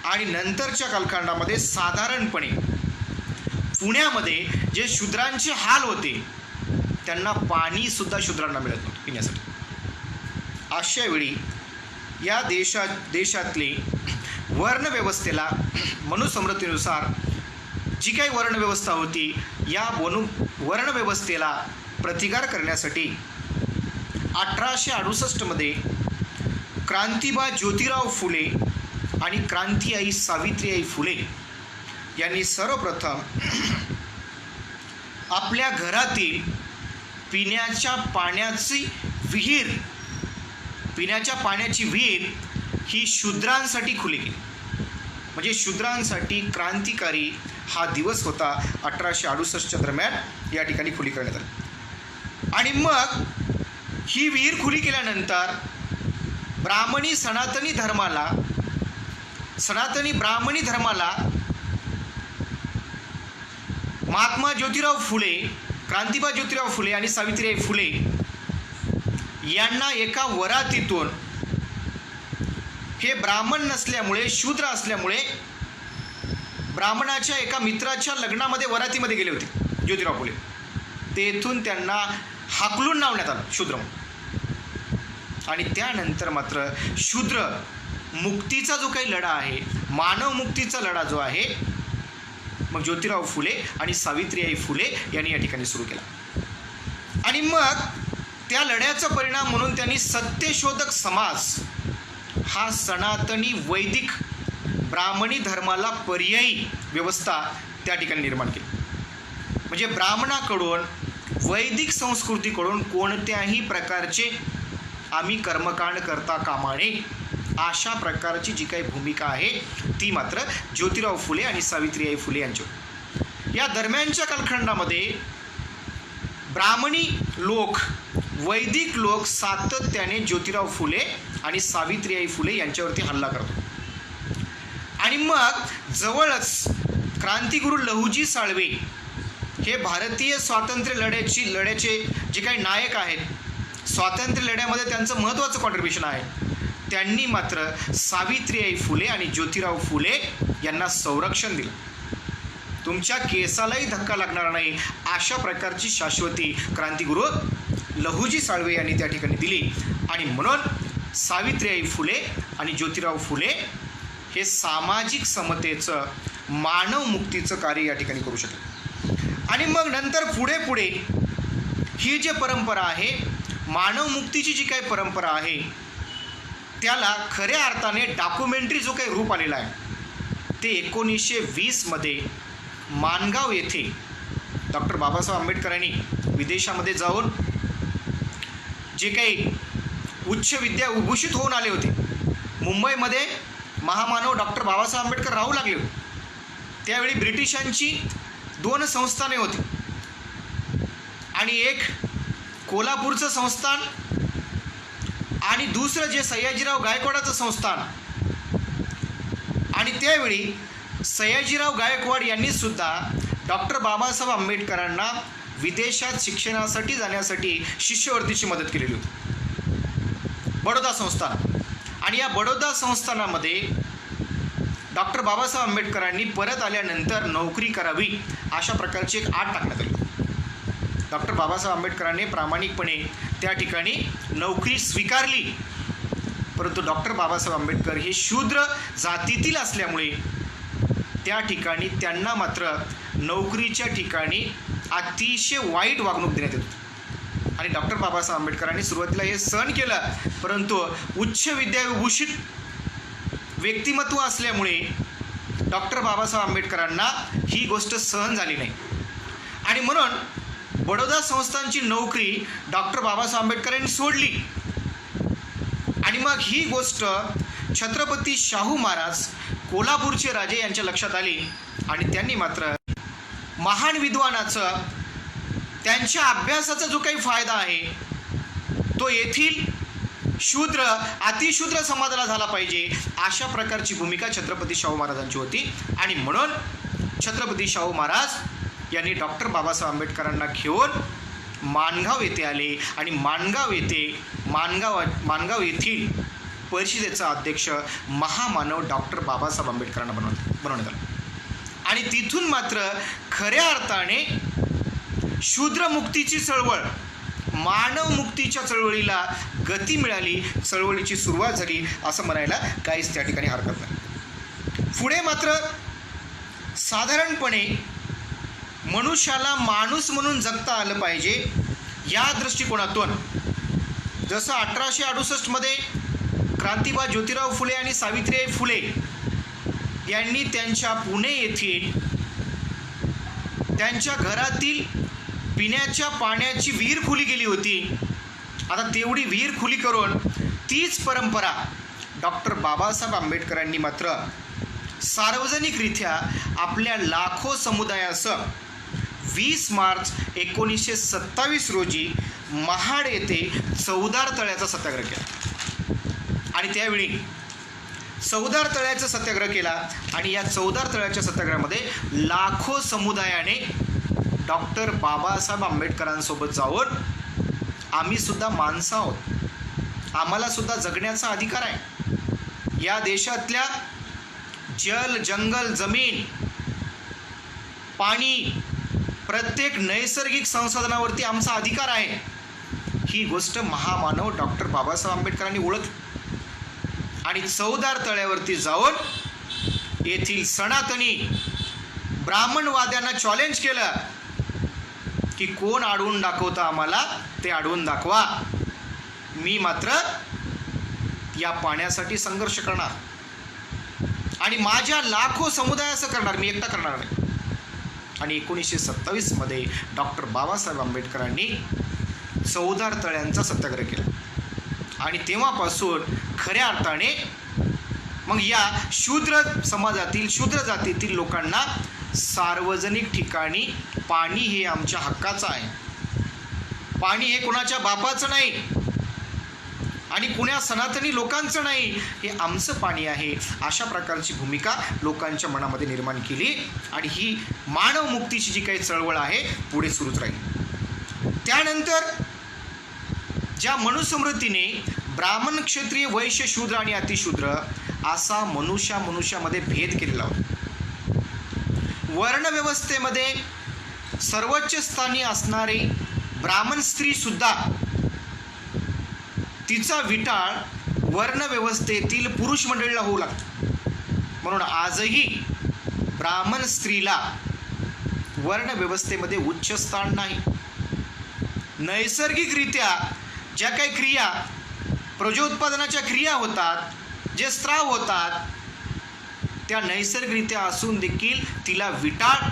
आणि नंतरच्या कालखंडामध्ये साधारणपणे पुण्यामध्ये जे शूद्रांचे हाल होते, त्यांना पाणीसुद्धा शूद्रांना मिळत नव्हतं पिण्यासाठी. अशा वेळी या देशातली वर्णव्यवस्थेला मनुस्मृतीनुसार जी काही वर्णव्यवस्था होती, या वर्णव्यवस्थेला प्रतिकार करण्यासाठी 1868 मध्ये क्रांतिबा ज्योतिराव फुले आणि क्रांतीआई सावित्रीबाई फुले यांनी सर्वप्रथम आपल्या घरातील पिण्याच्या पाण्याची विहीर ही शूद्रांसाठी खुली केली. म्हणजे शूद्रांसाठी क्रांतिकारी हा दिवस होता 1868च्या दरम्यान या ठिकाणी खुली करण्यात आली. आणि मग ही विहीर खुली केल्यानंतर सनातनी ब्राह्मणी धर्माला महात्मा ज्योतिराव फुले, क्रांतिबा ज्योतिराव फुले आणि सावित्रीबाई फुले यांना एका वरातीतून, हे ब्राह्मण नसल्यामुळे, शूद्र असल्यामुळे, ब्राह्मणाच्या एका मित्राच्या लग्नामध्ये वरातीमध्ये गेले होते ज्योतिराव फुले, तेथून त्यांना हाकलून लावण्यात आलं शूद्र. आणि त्यानंतर मात्र शूद्र मुक्तीचा जो काही लढा आहे, मानव मुक्तीचा लढा जो आहे, मग ज्योतिराव फुले आणि सावित्रीबाई फुले यांनी या ठिकाणी सुरू केला. आणि मग त्या लढ्याचा परिणाम म्हणून त्यांनी सत्यशोधक समाज हा सनातनी वैदिक ब्राह्मणी धर्माला पर्यायी व्यवस्था त्या ठिकाणी निर्माण केली. म्हणजे ब्राह्मणाकडून, वैदिक संस्कृतीकडून कोणत्याही प्रकारचे आम्ही कर्मकांड करता कामा नये, अशा प्रकारची जी काही भूमिका आहे ती मात्र ज्योतिराव फुले आणि सावित्रीबाई फुले यांची. या दरम्यानच्या कालखंडामध्ये ब्राह्मणी लोक, वैदिक लोक सातत्याने ज्योतिराव फुले आणि सावित्रीबाई फुले यांच्यावरती हल्ला करतो. आणि मग जवळच क्रांतिगुरू लहुजी साळवे हे भारतीय स्वातंत्र्य लढ्याचे जे काही नायक आहेत, स्वातंत्र्य लढ्यामध्ये त्यांचं महत्त्वाचं कॉन्ट्रिब्युशन आहे, त्यांनी मात्र सावित्रीबाई फुले आणि ज्योतिराव फुले यांना संरक्षण दिलं. तुमच्या केसालाही धक्का लागणार नाही अशा प्रकारची शाश्वती क्रांतिगुरू लहुजी साळवे यांनी त्या ठिकाणी दिली. आणि म्हणून सावित्रीबाई फुले आणि ज्योतिराव फुले हे सामाजिक समतेचं, मानव मुक्तीचं कार्य या ठिकाणी करू शकले. आणि मग नंतर पुढे ही जी परंपरा आहे, मानव मुक्तीची जी काही परंपरा आहे, त्याला खऱ्या अर्थाने डॉक्युमेंटरी जो काही रूप आलेला आहे ते 1920 मध्ये माणगाव येथे डॉक्टर बाबासाहेब आंबेडकरांनी विदेशामध्ये जाऊन जे काही उच्च विद्या विभूषित होऊन आले होते, मुंबईमध्ये महामानव डॉक्टर बाबासाहेब आंबेडकर राहू लागले होते. त्यावेळी ब्रिटिशांची 2 संस्थाने होती आणि एक कोल्हापूरचं संस्थान आणि दुसरं जे सयाजीराव गायकवाडाचं संस्थान. आणि त्यावेळी सयाजीराव गायकवाड यांनी सुद्धा डॉक्टर बाबासाहेब आंबेडकरांना विदेशात शिक्षणासाठी जाण्यासाठी शिष्यवृत्तीची मदत केलेली होती बडोदा संस्थान. आणि या बडोदा संस्थानामध्ये डॉक्टर बाबासाहेब आंबेडकरांनी परत आल्यानंतर नोकरी करावी अशा प्रकारची एक आट टाकण्यात आली. डॉक्टर बाबासाहेब आंबेडकरांनी प्रामाणिकपणे त्या ठिकाणी नोकरी स्वीकारली. परंतु डॉक्टर बाबासाहेब आंबेडकर हे शूद्र जातीतील असल्यामुळे त्या ठिकाणी त्यांना मात्र नोकरीच्या ठिकाणी अतिशय वाईट वागणूक देण्यात येते. आणि डॉक्टर बाबासाहेब आंबेडकरांनी सुरुवातीला हे सहन केलं, परंतु उच्च विद्याविभूषित व्यक्तिमत्व असल्यामुळे डॉक्टर बाबासाहेब आंबेडकरांना ही गोष्ट सहन झाली नाही. आणि म्हणून बडोदा संस्थानची नोकरी डॉक्टर बाबासाहेब आंबेडकरांनी सोडली. आणि मग ही गोष्ट छत्रपती शाहू महाराज कोल्हापूरचे राजे यांच्या लक्षात आली आणि त्यांनी मात्र महान विद्वानाचं त्यांच्या अभ्यासाचा जो काही फायदा आहे तो येथील शूद्र अतिशूद्र समाजाला झाला पाहिजे अशा प्रकारची भूमिका छत्रपती शाहू महाराजांची होती. आणि म्हणून छत्रपती शाहू महाराज यांनी डॉक्टर बाबासाहेब आंबेडकरांना घेऊन माणगाव येथे आले आणि माणगाव येथील परिषदेचा अध्यक्ष महामानव डॉक्टर बाबासाहेब आंबेडकरांना बनवण्यात आला. आणि तिथून मात्र खऱ्या अर्थाने शूद्रमुक्तीची चळवळ, मानवमुक्तीच्या चळवळीला गती मिळाली, चळवळीची सुरुवात झाली असं म्हणायला काहीच त्या ठिकाणी हरकत नाही. पुढे मात्र साधारणपणे मनुष्याला माणूस म्हणून जगता आलं पाहिजे या दृष्टिकोनातून जसं 1868 क्रांतिबा ज्योतिराव फुले आणि सावित्रीबाई फुले यांनी त्यांच्या पुणे येथील त्यांच्या घरातील पिण्याच्या पाण्याची विहीर खुली केली होती. आता तेवढी विहीर खुली करून तीच परंपरा डॉक्टर बाबासाहेब आंबेडकरांनी मात्र सार्वजनिकरित्या आपल्या लाखो समुदायासह 20 मार्च 1927 रोजी महाड येथे चौदार तळ्याचा सत्याग्रह केला. आणि त्यावेळी चौदार तळ्याचा सत्याग्रह केला आणि या चौदार तळ्याच्या सत्याग्रहामध्ये लाखो समुदायाने डॉक्टर बाबासाहेब आंबेडकरांसोबत जाऊन आम्ही सुद्धा माणसं आहोत, आम्हाला सुद्धा जगण्याचा अधिकार आहे, या देशातल्या जल, जंगल, जमीन, पाणी, प्रत्येक नैसर्गिक संसाधनावरती आमचा अधिकार आहे, ही गोष्ट महामानव डॉक्टर बाबासाहेब आंबेडकरांनी ओळखली. आणि चौदार तळ्यावरती जाऊन येथील सनातनी ब्राह्मणवाद्यांना चॅलेंज केलं की कोण अडवून दाखवतं आम्हाला ते अडवून दाखवा, मी मात्र या पाण्यासाठी संघर्ष करणार आणि माझ्या लाखो समुदायाचं करणार, मी एकटा करणार नाही. आणि 1927 डॉक्टर बाबासाहेब आंबेडकरांनी चौदार तळ्यांचा सत्याग्रह केला. आणि तेव्हापासून खऱ्या अर्थाने मग या शूद्र समाजातील, शूद्र जातीतील लोकांना सार्वजनिक ठिकाणी पाणी हे आमच्या हक्काचं आहे, पाणी हे कुणाच्या बापाचं नाही आणि कुण्या सनातनी लोकांचं नाही, हे आमचं पाणी आहे, अशा प्रकारची भूमिका लोकांच्या मनामध्ये निर्माण केली. आणि ही मानवमुक्तीची जी काही चळवळ आहे पुढे सुरूच राहील. त्यानंतर ज्या मनुस्मृतीने ब्राह्मण, क्षत्रिय, वैश्य, शूद्र आणि अतिशूद्र असा मनुष्यामध्ये भेद केलेला होता. वर्णव्यवस्थेमध्ये सर्वोच्च स्थानी असणारी ब्राह्मण स्त्री सुद्धा तिचा विटाळ वर्णव्यवस्थेतील पुरुष मंडळीला होऊ लागतो. म्हणून आजही ब्राह्मण स्त्रीला वर्णव्यवस्थेमध्ये उच्च स्थान नाही. नैसर्गिकरित्या ज्या काही क्रिया, प्रजोत्पादनाच्या क्रिया होतात, जे स्त्राव होतात, त्या नैसर्गिकरित्या असून देखील तिला विटाळ,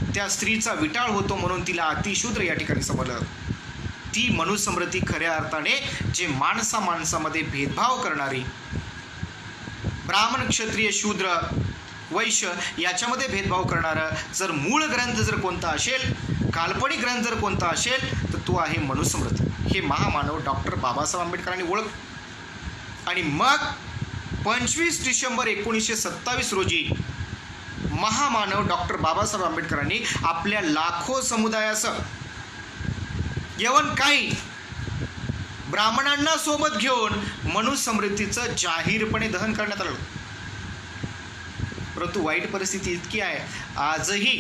त्या स्त्रीचा विटाळ होतो म्हणून तिला अतिशूद्र या ठिकाणी समजलं. ती मनुस्मृती खऱ्या अर्थाने जे माणसामध्ये भेदभाव करणारी, ब्राह्मण, क्षत्रिय, शूद्र, वैश्य याच्यामध्ये भेदभाव करणारं जर मूळ ग्रंथ जर कोणता असेल, काल्पनिक ग्रंथ जर कोणता असेल तर तो आहे मनुस्मृती. हे महामानव डॉक्टर बाबासाहेब आंबेडकरांनी ओळख. आणि मग 25 डिसेंबर 1927 रोजी महामानव डॉक्टर बाबासाहेब आंबेडकरांनी आपल्या लाखो समुदायासह यवन काही ब्राह्मणांना सोबत घेऊन मनुस्मृतीचं जाहीरपणे दहन करण्यात आलं. परंतु वाईट परिस्थिती इतकी आहे, आजही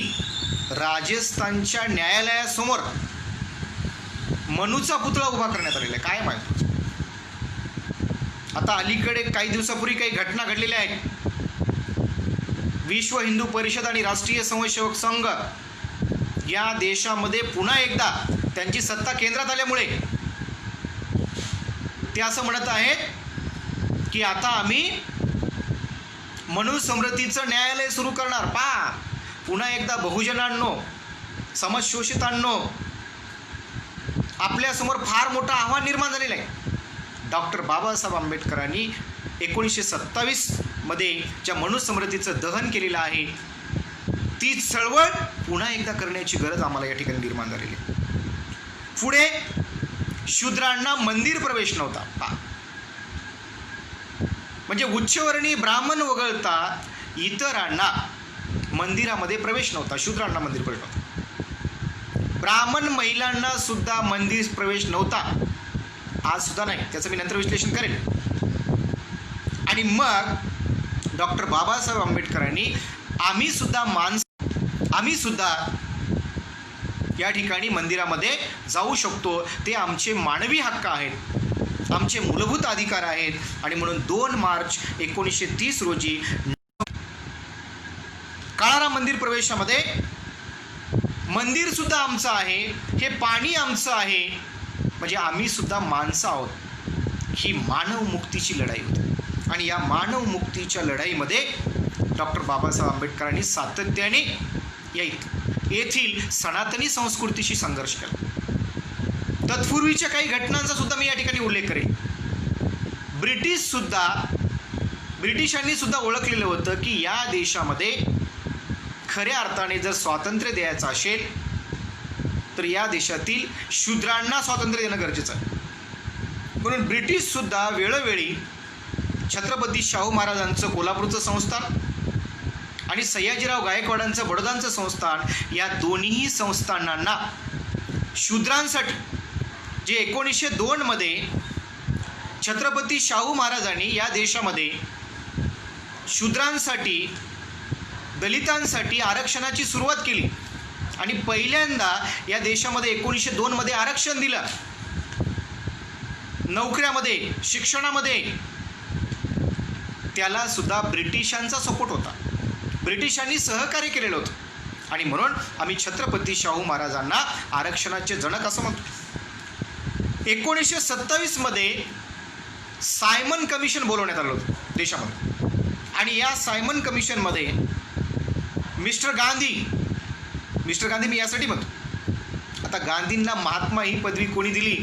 राजस्थानच्या न्यायालयासमोर मनूचा पुतळा उभा करण्यात आलेला आहे. काय माहिती, आता अलीकडे काही दिवसापूर्वी काही घटना घडलेल्या आहेत. विश्व हिंदू परिषद आणि राष्ट्रीय स्वयंसेवक संघ या देशामध्ये पुन्हा एकदा त्यांची सत्ता केंद्रात आल्यामुळे ते असं म्हणत आहेत की आता आम्ही मनुस्मृतीचं न्यायालय सुरू करणार. पुन्हा एकदा बहुजनांनो, समाजशोषितांनो, आपल्यासमोर फार मोठं आव्हान निर्माण झालेलं आहे. डॉक्टर बाबासाहेब आंबेडकरांनी 1927 मध्ये ज्या मनुस्मृतीचं दहन केलेलं आहे, ती चळवळ पुन्हा एकदा करण्याची गरज आम्हाला या ठिकाणी निर्माण झालेली आहे. पुढे शूद्रांना मंदिर प्रवेश नव्हता. म्हणजे उच्चवर्णीय ब्राह्मण वगळता इतरांना मंदिरामध्ये प्रवेश नव्हता. शूद्रांना मंदिर प्रवेश नव्हता. ब्राह्मण महिलांना सुद्धा मंदिर प्रवेश नव्हता. आज सुद्धा नाही, त्याचं मी नंतर विश्लेषण करेन. आणि मग डॉक्टर बाबासाहेब आंबेडकरांनी आम्ही सुद्धा या ठिकाणी मंदिरामध्ये जाऊ शकतो, ते आमचे मानवी हक्क आहेत, आमचे मूलभूत अधिकार आहेत. आणि म्हणून 2 मार्च 1930 रोजी काळाराम मंदिर प्रवेशामध्ये मंदिर सुद्धा आमचं आहे, हे पाणी आमचं आहे, म्हणजे आम्ही सुद्धा माणसं आहोत. ही मानव मुक्तीची लढाई होती. आणि या मानव मुक्तीच्या लढाईमध्ये डॉक्टर बाबासाहेब आंबेडकरांनी सातत्याने येथील सनातनी संस्कृतीशी संघर्ष केला. तत्पूर्वीच्या काही घटनांचा सुद्धा मी या ठिकाणी उल्लेख करेन. ब्रिटिशांनी सुद्धा ओळखलेलं होतं की या देशामध्ये खऱ्या अर्थाने जर स्वातंत्र्य द्यायचं असेल तर या देशातील शूद्रांना स्वातंत्र्य देणं गरजेचं आहे. म्हणून ब्रिटिश सुद्धा वेळोवेळी छत्रपती शाहू महाराजांचं कोल्हापूरचं संस्थान आणि सयाजीराव गायकवाडांचं बडोदांचं संस्थान, या दोन्ही संस्थानांना शूद्रांसाठी, जे 1902 मध्ये छत्रपती शाहू महाराजांनी या देशामध्ये शूद्रांसाठी, दलितांसाठी आरक्षणाची सुरुवात केली आणि पहिल्यांदा या देशामध्ये 1902 मध्ये आरक्षण दिलं. नोकऱ्यामध्ये, शिक्षणामध्ये, त्याला सुद्धा ब्रिटिशांचा सपोर्ट होता. ब्रिटिशांनी सहकार्य केलेलं होतं. आणि म्हणून आम्ही छत्रपती शाहू महाराजांना आरक्षणाचे जनक असं म्हणतो. 1927 मध्ये सायमन कमिशन बोलवण्यात आलं होतं देशामध्ये. आणि या सायमन कमिशनमध्ये मिस्टर गांधी मी यासाठी म्हणतो, आता गांधींना महात्मा ही पदवी कोणी दिली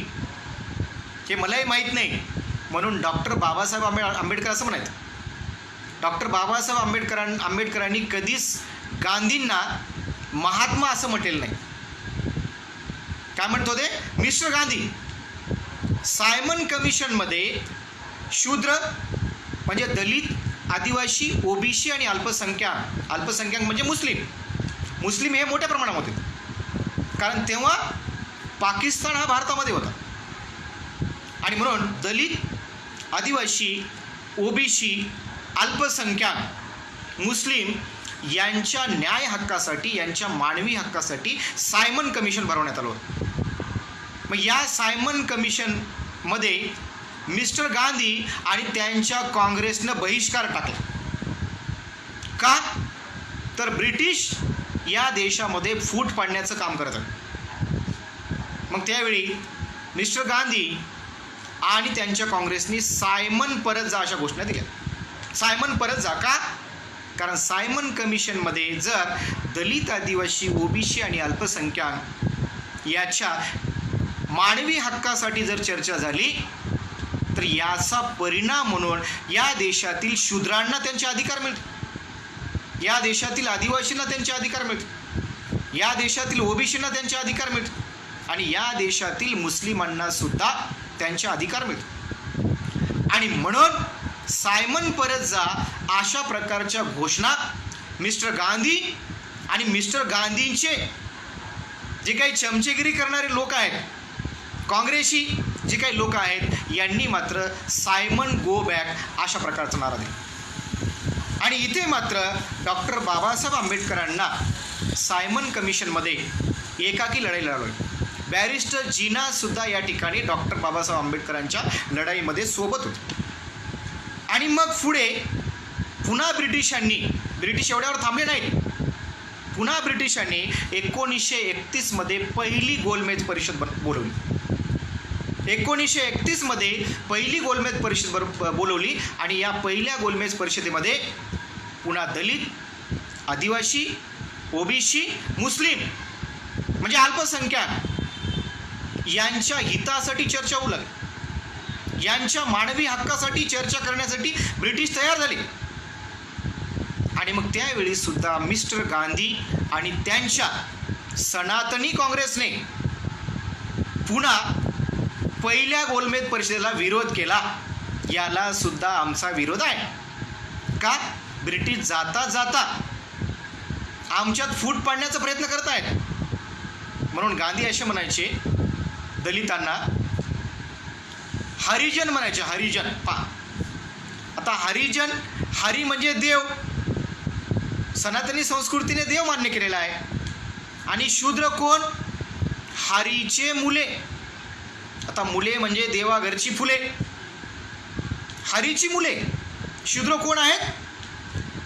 हे मलाही माहीत नाही, म्हणून डॉक्टर बाबासाहेब आंबेडकर असं म्हणायचं. डॉक्टर बाबासाहेब आंबेडकरांनी कधीच गांधींना महात्मा असं म्हटलेलं नाही. काय म्हणतो ते, मिस्टर गांधी. सायमन कमिशनमध्ये शूद्र म्हणजे दलित, आदिवासी, ओबीसी आणि अल्पसंख्याक म्हणजे मुस्लिम हे मोठ्या प्रमाणात होते, कारण तेव्हा पाकिस्तान हा भारतामध्ये होता. आणि म्हणून दलित, आदिवासी, ओबीसी, अल्पसंख्याक, मुस्लिम यांच्या न्याय हक्कासाठी, यांच्या मानवी हक्कासाठी सायमन कमिशन भरवण्यात आलं होतं. मग या सायमन कमिशनमध्ये मिस्टर गांधी आणि त्यांच्या काँग्रेसनं बहिष्कार टाकला. का तर ब्रिटिश या देशामध्ये फूट पाडण्याचं काम करत आहे. मग त्यावेळी मिस्टर गांधी आणि त्यांच्या काँग्रेसनी सायमन परत जा अशा घोषणा दिल्या. सायमन परत जा का, कारण सायमन कमिशनमध्ये जर दलित, आदिवासी, ओबीसी आणि अल्पसंख्याक याच्या मानवी हक्कासाठी जर चर्चा झाली तर याचा परिणाम म्हणून या देशातील शूद्रांना त्यांचे अधिकार मिळतात, या देशातील आदिवासींना त्यांचे अधिकार मिळतात, या देशातील ओबीसींना त्यांचे अधिकार मिळतात आणि या देशातील मुस्लिमांना सुद्धा त्यांचे अधिकार मिळतात. आणि म्हणून सायमन परत जा अशा प्रकारच्या घोषणा मिस्टर गांधी आणि मिस्टर गांधींचे जे काही चमचेगिरी करणारे लोक आहेत काँग्रेसी जे काही लोक आहेत यांनी मात्र सायमन गो बॅक अशा प्रकारचा नारा दिला. आणि इथे मात्र डॉक्टर बाबासाहेब आंबेडकरांना सायमन कमिशनमध्ये एकाकी लढाई लढवली. बॅरिस्टर जीनासुद्धा या ठिकाणी डॉक्टर बाबासाहेब आंबेडकरांच्या लढाईमध्ये सोबत होते. आणि मग पुढे पुन्हा ब्रिटिश एवढ्यावर थांबले नाहीत. पुन्हा ब्रिटिशांनी 1931 पहिली गोलमेज परिषद बोलवली. 1931 पहिली गोलमेज परिषद बोलवली. आणि या पहिल्या गोलमेज परिषदेमध्ये पुन्हा दलित, आदिवासी, ओबीसी, मुस्लिम म्हणजे अल्पसंख्याक यांच्या हितासाठी चर्चा होऊ लागली. यांच्या मानवी हक्कासाठी चर्चा करण्यासाठी ब्रिटिश तयार झाले. आणि मग त्यावेळी सुद्धा मिस्टर गांधी आणि त्यांच्या सनातनी काँग्रेसने पुन्हा पहिल्या गोलमेज परिषदेला विरोध केला. याला सुद्धा आमचा विरोध आहे. का? ब्रिटिश जाता जाता आमच्यात फूट पाडण्याचा प्रयत्न करत आहेत. म्हणून गांधी असे म्हणायचे दलितांना, हरिजन म्हणायचे. हरिजन आता हरिजन, हरी म्हणजे देव, सनातनी संस्कृतीने देव मान्य केलेला आहे. आणि शूद्र कोण? हरीचे मुले. आता मुले म्हणजे देवाघरची फुले, हरीची मुले. शूद्र कोण आहेत?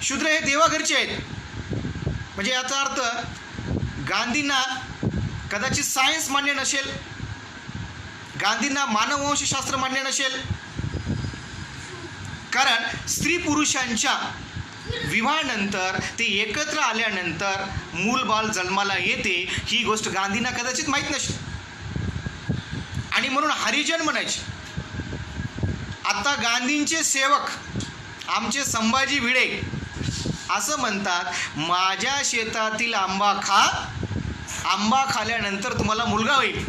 शूद्र हे देवाघरचे आहेत. म्हणजे याचा अर्थ गांधींना कदाचित सायन्स मान्य नसेल, गांधींना मानववंशशास्त्र मान्य नसेल, कारण स्त्री पुरुषांच्या विवाहानंतर ते एकत्र आल्यानंतर मूलबाळ जन्माला येते ही गोष्ट गांधींना कदाचित माहीत नसेल. आणि म्हणून हरिजन म्हणायचे. आता गांधींचे सेवक आमचे संभाजी भिडे असं म्हणतात, माझ्या शेतातील आंबा खा, आंबा खाल्यानंतर तुम्हाला मुलगा होईल.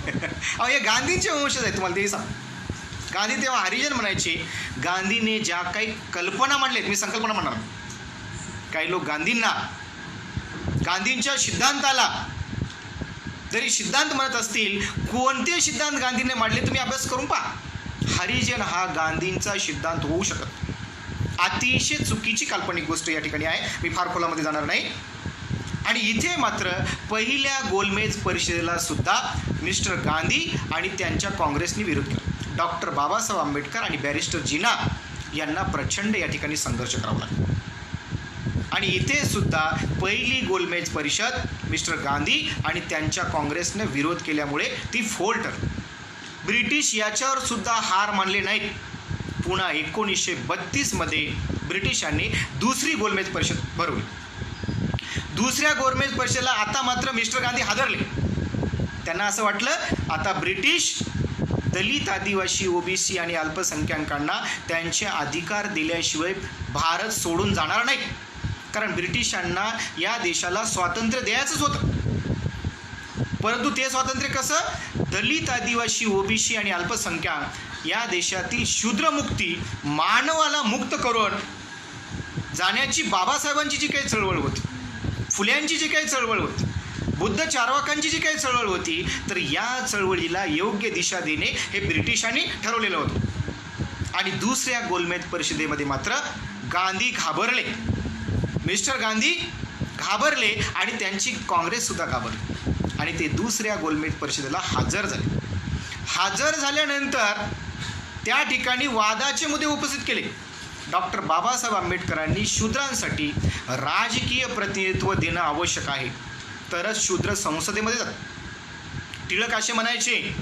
अहो हे गांधींचे वंशज आहे, तुम्हाला तेही सांग. गांधी तेव्हा हरिजन म्हणायचे. गांधीने ज्या काही कल्पना मांडल्यात, मी संकल्पना म्हणणार, काही लोक गांधींच्या सिद्धांताला जरी सिद्धांत म्हणत असतील, कोणते सिद्धांत गांधींनी मांडले तुम्ही अभ्यास करून पहा. हरिजन हा गांधींचा सिद्धांत होऊ शकत. अतिशय चुकीची काल्पनिक गोष्ट या ठिकाणी आहे. मी फार खोलामध्ये जाणार नाही. आणि इथे मात्र पहिल्या गोलमेज परिषदेला सुद्धा मिस्टर गांधी आणि त्यांच्या काँग्रेसने विरोध केला. डॉक्टर बाबासाहेब आंबेडकर आणि बॅरिस्टर जीना यांना प्रचंड या ठिकाणी संघर्ष करावा लागला. आणि इथे सुद्धा पहिली गोलमेज परिषद मिस्टर गांधी आणि त्यांच्या काँग्रेसने विरोध केल्यामुळे ती फोल ठरली. ब्रिटिश याच्यावर सुद्धा हार मानले नाहीत. पुन्हा 1932 ब्रिटिशांनी दुसरी गोलमेज परिषद भरवली. दुसऱ्या गोलमेज परिषदेला आता मात्र मिस्टर गांधी हादरले. त्यांना असं वाटलं आता ब्रिटिश दलित, आदिवासी, ओबीसी आणि अल्पसंख्याकांना त्यांचे अधिकार दिल्याशिवाय भारत सोडून जाणार नाही. कारण ब्रिटिशांना या देशाला स्वातंत्र्य द्यायचंच होतं. परंतु ते स्वातंत्र्य कसं? दलित, आदिवासी, ओबीसी आणि अल्पसंख्याक या देशातील शूद्रमुक्ती, मानवाला मुक्त करून जाण्याची बाबासाहेबांची जी काही चळवळ होती, फुल्यांची जी काही चळवळ होती, बुद्ध चार्वाकांची जी काही चळवळ होती, तर या चळवळीला योग्य दिशा देणे हे ब्रिटिशांनी ठरवलेलं होतं. आणि दुसऱ्या गोलमेज परिषदेमध्ये मात्र गांधी घाबरले. मिस्टर गांधी घाबरले आणि त्यांची काँग्रेससुद्धा घाबरली. आणि ते दुसऱ्या गोलमेज परिषदेला हजर झाले. हजर झाल्यानंतर त्या ठिकाणी वादाचे मुद्दे उपस्थित केले. डॉक्टर बाबासाहेब आंबेडकरांनी शूद्रांसाठी राजकीय प्रतिनिधित्व देणं आवश्यक आहे, तरच शूद्र संसदेमध्ये जातात. टिळक असे म्हणायचे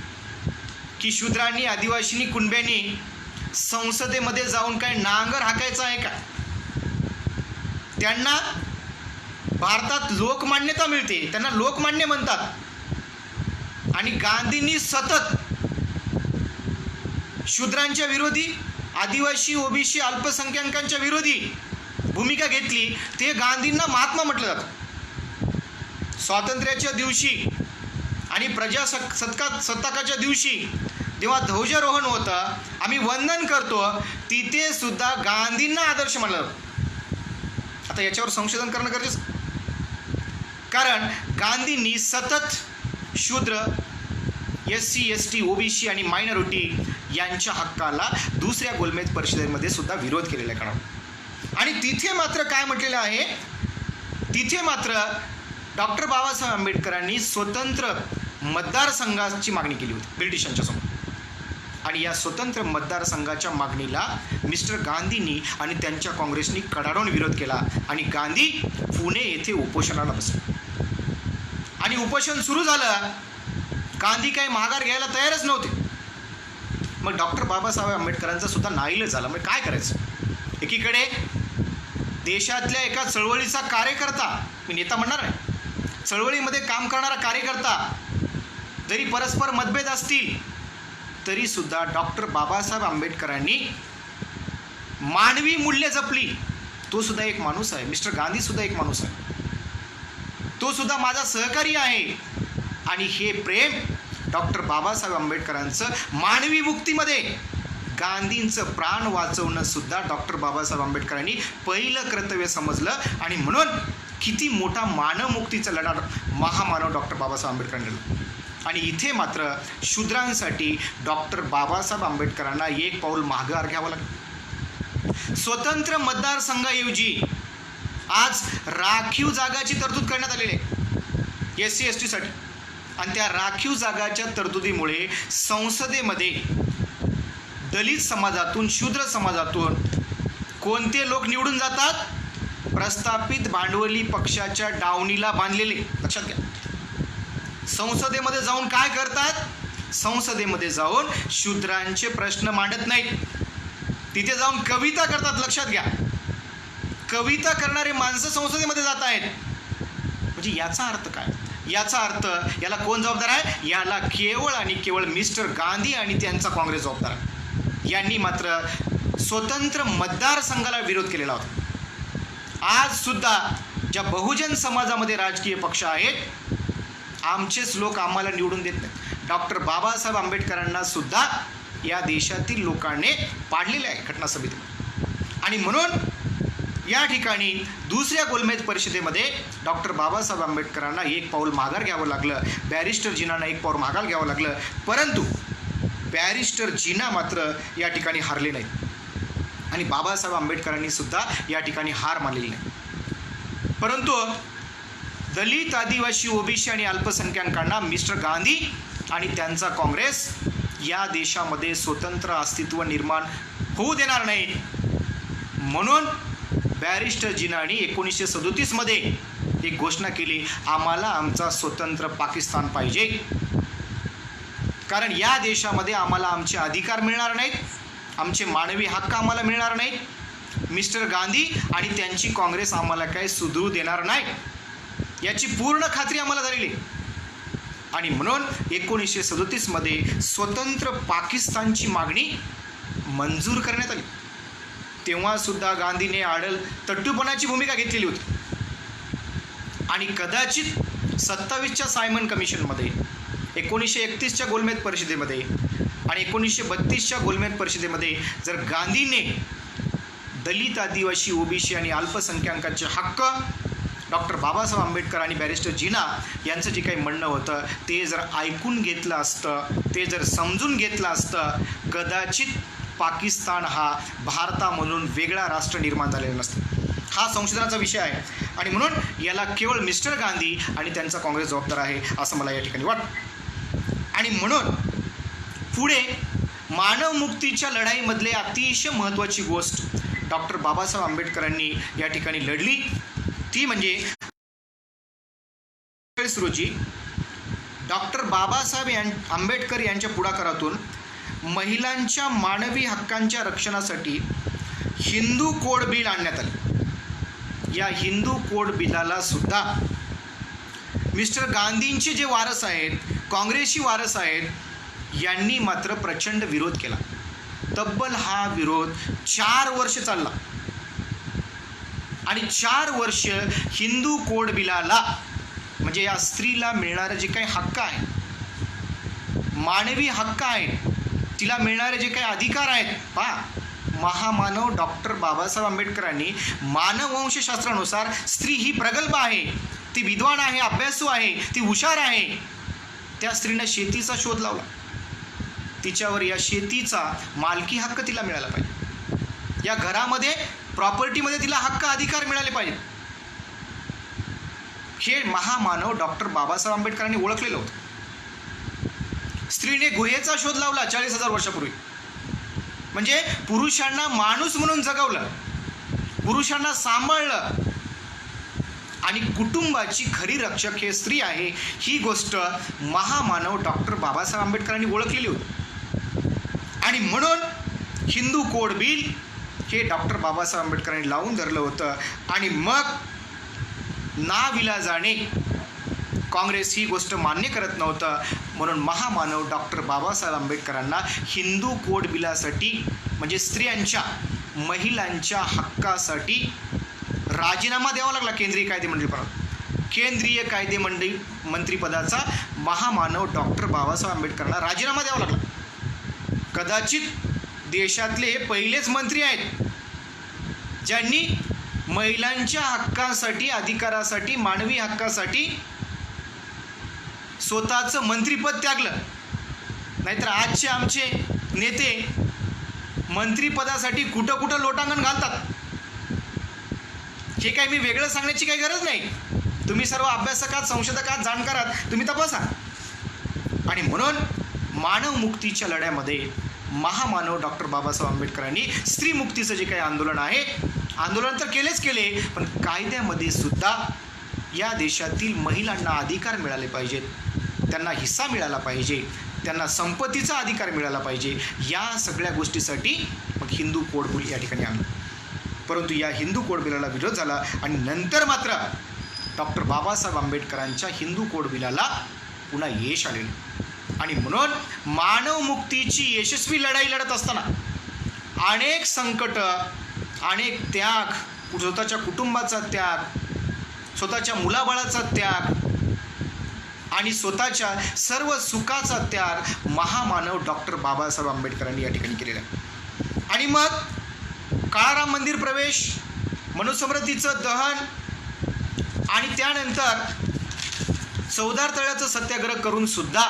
की शूद्रांनी, आदिवासींनी, कुणब्यांनी संसदेमध्ये जाऊन काय नांगर हाकायचं आहे का? त्यांना भारतात लोकमान्यता मिळते, त्यांना लोकमान्य म्हणतात. आणि गांधींनी सतत शूद्रांच्या विरोधी, आदिवासी, ओबीसी, अल्पसंख्याकांच्या विरोधी भूमिका घेतली. ते गांधींना महात्मा म्हटलं जातं. स्वातंत्र्याच्या दिवशी आणि प्रजासत्ताकाच्या दिवशी जेव्हा ध्वजारोहण होतं, आम्ही वंदन करतो, तिथे सुद्धा गांधींना आदर्श मानलं जातं. आता याच्यावर संशोधन करणं गरजेचं, कारण गांधींनी सतत शूद्र, SC ST OBC आणि मायनॉरिटी यांच्या हक्काला दुसऱ्या गोलमेज परिषदेमध्ये सुद्धा विरोध केलेला आहे कळावं. आणि तिथे मात्र काय म्हटलेलं आहे, तिथे मात्र डॉक्टर बाबासाहेब आंबेडकरांनी स्वतंत्र मतदारसंघाची मागणी केली होती ब्रिटिशांच्या समोर. आणि या स्वतंत्र मतदारसंघाच्या मागणीला मिस्टर गांधींनी आणि त्यांच्या काँग्रेसनी कडाडून विरोध केला आणि गांधी पुणे येथे उपोषणाला बसले. आणि उपोषण सुरू झालं. गांधी काही माघार घ्यायला तयारच नव्हते. मग डॉक्टर बाबासाहेब आंबेडकरांचा सुद्धा नाईलाज झाला. मग काय करायचं? एकीकडे देशातल्या एका चळवळीचा कार्यकर्ता, मी नेता म्हणणार नाही, चळवळीमध्ये काम करणारा कार्यकर्ता, जरी परस्पर मतभेद असतील तरी सुद्धा डॉक्टर बाबासाहेब आंबेडकरांनी मानवी मूल्य जपली. तो सुद्धा एक माणूस आहे. मिस्टर गांधी सुद्धा एक माणूस आहे. तो सुद्धा माझा सहकारी आहे. आणि हे प्रेम डॉक्टर बाबासाहेब आंबेडकरांचं मानवी मुक्तीमध्ये गांधींचं प्राण वाचवणं सुद्धा डॉक्टर बाबासाहेब आंबेडकरांनी पहिलं कर्तव्य समजलं. आणि म्हणून किती मोठा मानवमुक्तीचा लढा महामानव डॉक्टर बाबासाहेब आंबेडकरांनी लढला. आणि इथे मात्र शूद्रांसाठी डॉक्टर बाबासाहेब आंबेडकरांना एक पाऊल माघार घ्यावं लागतं. स्वतंत्र मतदारसंघाऐवजी आज राखीव जागाची तरतूद करण्यात आलेली आहे SC ST साठी. आणि त्या राखीव जागाच्या तरतुदीमुळे संसदेमध्ये दलित समाजातून, शूद्र समाजातून कोणते लोक निवडून जातात? प्रस्थापित भांडवली पक्षाच्या डावणीला बांधलेले. लक्षात घ्या. संसदेमध्ये जाऊन काय करतात? संसदेमध्ये जाऊन शूद्रांचे प्रश्न मांडत नाहीत, तिथे जाऊन कविता करतात. लक्षात घ्या. कविता करणारे माणसं संसदेमध्ये जात आहेत. म्हणजे याचा अर्थ काय? याचा अर्थ याला कोण जबाबदार आहे? याला केवळ आणि केवळ मिस्टर गांधी आणि त्यांचा काँग्रेस जबाबदार आहे. यांनी मात्र स्वतंत्र मतदारसंघाला विरोध केलेला होता. आज सुद्धा ज्या बहुजन समाजामध्ये राजकीय पक्ष आहेत, आमचेच लोक आम्हाला निवडून देत नाहीत. डॉक्टर बाबासाहेब आंबेडकरांना सुद्धा या देशातील लोकांनी पाडलेले आहे घटनासमितीमध्ये. आणि म्हणून या ठिकाणी दुसऱ्या गोलमेज परिषदेमध्ये डॉक्टर बाबासाहेब आंबेडकरांना एक पाऊल माघार घ्यावं लागलं. बॅरिस्टर जिनांना एक पाऊल माघार घ्यावं लागलं. परंतु बॅरिस्टर जिना मात्र या ठिकाणी हारले नाहीत आणि बाबासाहेब आंबेडकरांनी सुद्धा या ठिकाणी हार मानलेली नाही. परंतु दलित, आदिवासी, OBC आणि अल्पसंख्याकांना मिस्टर गांधी आणि त्यांचा काँग्रेस या देशामध्ये स्वतंत्र अस्तित्व निर्माण होऊ देणार नाही. म्हणून बॅरिस्टर जिनांनी 1937 मध्ये एक घोषणा केली, आम्हाला आमचा स्वतंत्र पाकिस्तान पाहिजे. कारण या देशामध्ये आम्हाला आमचे अधिकार मिळणार नाहीत, आमचे मानवी हक्क आम्हाला मिळणार नाहीत. मिस्टर गांधी आणि त्यांची काँग्रेस आम्हाला काही सुधरू देणार नाही, याची पूर्ण खात्री आम्हाला झालेली. आणि म्हणून 1937 मध्ये स्वतंत्र पाकिस्तानची मागणी मंजूर करण्यात आली. तेव्हा सुद्धा गांधीने तट्टूपणाची भूमिका घेतलेली होती. आणि कदाचित 27च्या सायमन कमिशनमध्ये, 1931च्या गोलमेज परिषदेमध्ये आणि 1932च्या गोलमेज परिषदेमध्ये जर गांधीने दलित, आदिवासी, OBC आणि अल्पसंख्याकांचे हक्क डॉक्टर बाबासाहेब आंबेडकर आणि बॅरिस्टर जिना यांचं जे काही म्हणणं होतं ते जर ऐकून घेतलं असतं, ते जर समजून घेतलं असतं, कदाचित पाकिस्तान हा भारतामधून वेगळा राष्ट्र निर्माण झालेला नसतं. हा संशोधनाचा विषय आहे. आणि म्हणून याला केवळ मिस्टर गांधी आणि त्यांचा काँग्रेस जबाबदार आहे असं मला या ठिकाणी वाटतं. आणि म्हणून पुढे मानवमुक्तीच्या लढाईमधले अतिशय महत्त्वाची गोष्ट डॉक्टर बाबासाहेब आंबेडकरांनी या ठिकाणी लढली, ती म्हणजे रोजी डॉक्टर बाबासाहेब आंबेडकर यांच्या पुढाकारातून महिलांच्या मानवी हक्कांच्या रक्षणासाठी हिंदू कोड बिल आणण्यात आले. या हिंदू कोड बिलाला सुद्धा मिस्टर गांधींचे जे वारस आहेत, काँग्रेसची वारस आहेत, यांनी मात्र प्रचंड विरोध केला. तब्बल हा विरोध 4 वर्ष चालला. आणि 4 वर्ष हिंदू कोड बिलाला, म्हणजे या स्त्रीला मिळणारे जे काही हक्क आहे, मानवी हक्क आहेत, तिला मिळणारे जे काही अधिकार आहेत, पहा, महामानव डॉक्टर बाबासाहेब आंबेडकरांनी मानववंशशास्त्रानुसार स्त्री ही प्रगल्भ आहे, ती विद्वान आहे, अभ्यासू आहे, ती हुशार आहे, त्या स्त्रीनं शेतीचा शोध लावला. तिच्यावर या शेतीचा मालकी हक्क तिला मिळाला पाहिजे. या घरामध्ये प्रॉपर्टीमध्ये तिला हक्क अधिकार मिळाले पाहिजे. हे महामानव डॉक्टर बाबासाहेब आंबेडकरांनी ओळखलेलं होतं. स्त्रीने गुहेचा शोध लावला 40,000 वर्षापूर्वी. म्हणजे पुरुषांना माणूस म्हणून जगवलं, पुरुषांना सांभाळलं आणि कुटुंबाची खरी रक्षक हे स्त्री आहे, ही गोष्ट महामानव डॉक्टर बाबासाहेब आंबेडकरांनी ओळखलेली होती. आणि म्हणून हिंदू कोड बिल हे डॉक्टर बाबासाहेब आंबेडकरांनी लावून धरलं होतं. आणि मग नाविलाजाने काँग्रेस ही गोष्ट मान्य करत नव्हतं, म्हणून महामानव डॉक्टर बाबासाहेब आंबेडकरांना हिंदू कोड बिलासाठी म्हणजे स्त्रियांच्या महिलांच्या हक्कासाठी राजीनामा द्यावा लागला. केंद्रीय कायदे मंत्रीपदाचा महामानव डॉक्टर बाबासाहेब आंबेडकरांना राजीनामा द्यावा लागला. कदाचित देशातले हे पहिलेच मंत्री आहेत ज्यांनी महिलांच्या हक्कासाठी, अधिकारासाठी, मानवी हक्कासाठी स्वतःचं मंत्रिपद त्यागलं. नाहीतर आजचे आमचे नेते मंत्रिपदासाठी कुठं कुठं लोटांगण घालतात. हे काय मी वेगळं सांगण्याची काही गरज नाही. तुम्ही सर्व अभ्यासक आहात, संशोधक आहात, जाणकार आहात, तुम्ही तपासा. आणि म्हणून मानव मुक्तीच्या लढ्यामध्ये महामानव डॉक्टर बाबासाहेब आंबेडकरांनी स्त्री मुक्तीचं जे काही आंदोलन आहे, आंदोलन तर केलेच केले, पण कायद्यामध्ये सुद्धा या देशातील महिलांना अधिकार मिळाले पाहिजेत, त्यांना हिस्सा मिळाला पाहिजे, त्यांना संपत्तीचा अधिकार मिळाला पाहिजे. या सगळ्या गोष्टीसाठी मग हिंदू कोड बिल या ठिकाणी आणलं. परंतु या हिंदू कोड बिलाला विरोध झाला आणि नंतर मात्र डॉक्टर बाबासाहेब आंबेडकरांच्या हिंदू कोड बिलाला पुन्हा यश आलेलं. आणि म्हणून मानव मुक्तीची यशस्वी लढाई लढत असताना अनेक संकट, अनेक त्याग, स्वतःच्या कुटुंबाचा त्याग, स्वतःच्या मुलाबाळाचा त्याग आणि स्वतःच्या सर्व सुखाचा त्याग महामानव डॉक्टर बाबासाहेब आंबेडकरांनी या ठिकाणी केलेला आहे. आणि मग काळाराम मंदिर प्रवेश, मनुस्मृतीचं दहन आणि त्यानंतर चौदार तळ्याचं सत्याग्रह करून सुद्धा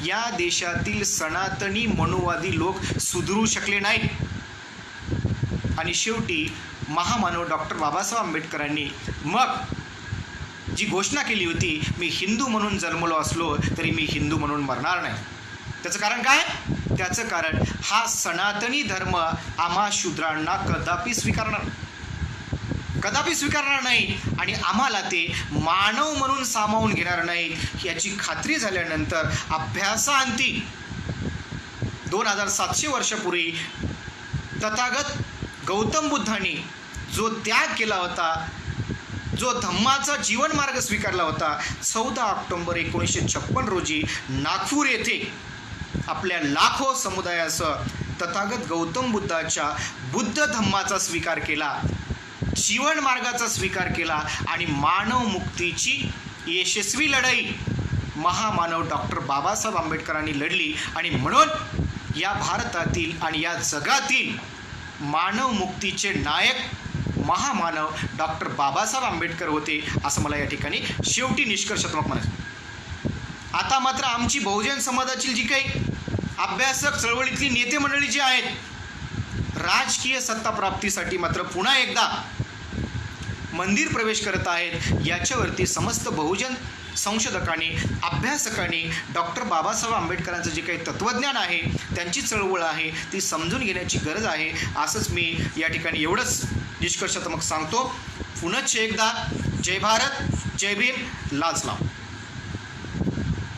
या देशातील सनातनी मनुवादी लोक सुधरू शकले नाहीत. आणि शेवटी महामानव डॉक्टर बाबासाहेब आंबेडकरांनी मग जी घोषणा केली होती, मी हिंदू म्हणून जन्मलो असलो तरी मी हिंदू म्हणून मरणार नाही. त्याचं कारण काय? त्याचं कारण हा सनातनी धर्म आम्हा शूद्रांना कदापि स्वीकारणार नाही आणि आम्हाला ते मानव म्हणून सामावून घेणार नाही. याची खात्री झाल्यानंतर अभ्यासाअंती 2700 वर्षापूर्वी तथागत गौतम बुद्धांनी जो त्याग केला होता, जो धम्माचा जीवनमार्ग स्वीकारला होता, 14 ऑक्टोबर 1956 रोजी नागपूर येथे आपल्या लाखो समुदायासह तथागत गौतम बुद्धाच्या बुद्ध धम्माचा स्वीकार केला, जीवन मार्गाचा स्वीकार केला आणि मानव मुक्तीची यशस्वी लढाई महामानव डॉक्टर बाबासाहेब आंबेडकरांनी लढली. आणि म्हणून या भारतातील आणि या जगातील मानव मुक्तीचे नायक महामानव डॉक्टर बाबासाहेब आंबेडकर होते, असं मला या ठिकाणी शेवटी निष्कर्षात्मक म्हणायचं. आता मात्र आमची बहुजन समाजाची जी काही अभ्यासक चळवळीतली नेते मंडळी जी आहेत, राजकीय सत्ता प्राप्तीसाठी मात्र पुन्हा एकदा मंदिर प्रवेश करत आहेत. याच्यावरती समस्त बहुजन संशोधकांनी, अभ्यासकांनी डॉक्टर बाबासाहेब आंबेडकरांचं जे काही तत्त्वज्ञान आहे, त्यांची चळवळ आहे, ती समजून घेण्याची गरज आहे. असंच मी या ठिकाणी एवढंच निष्कर्षात्मक सांगतो. पुनश्च एकदा जय भारत, जय भीम, लाज लाव.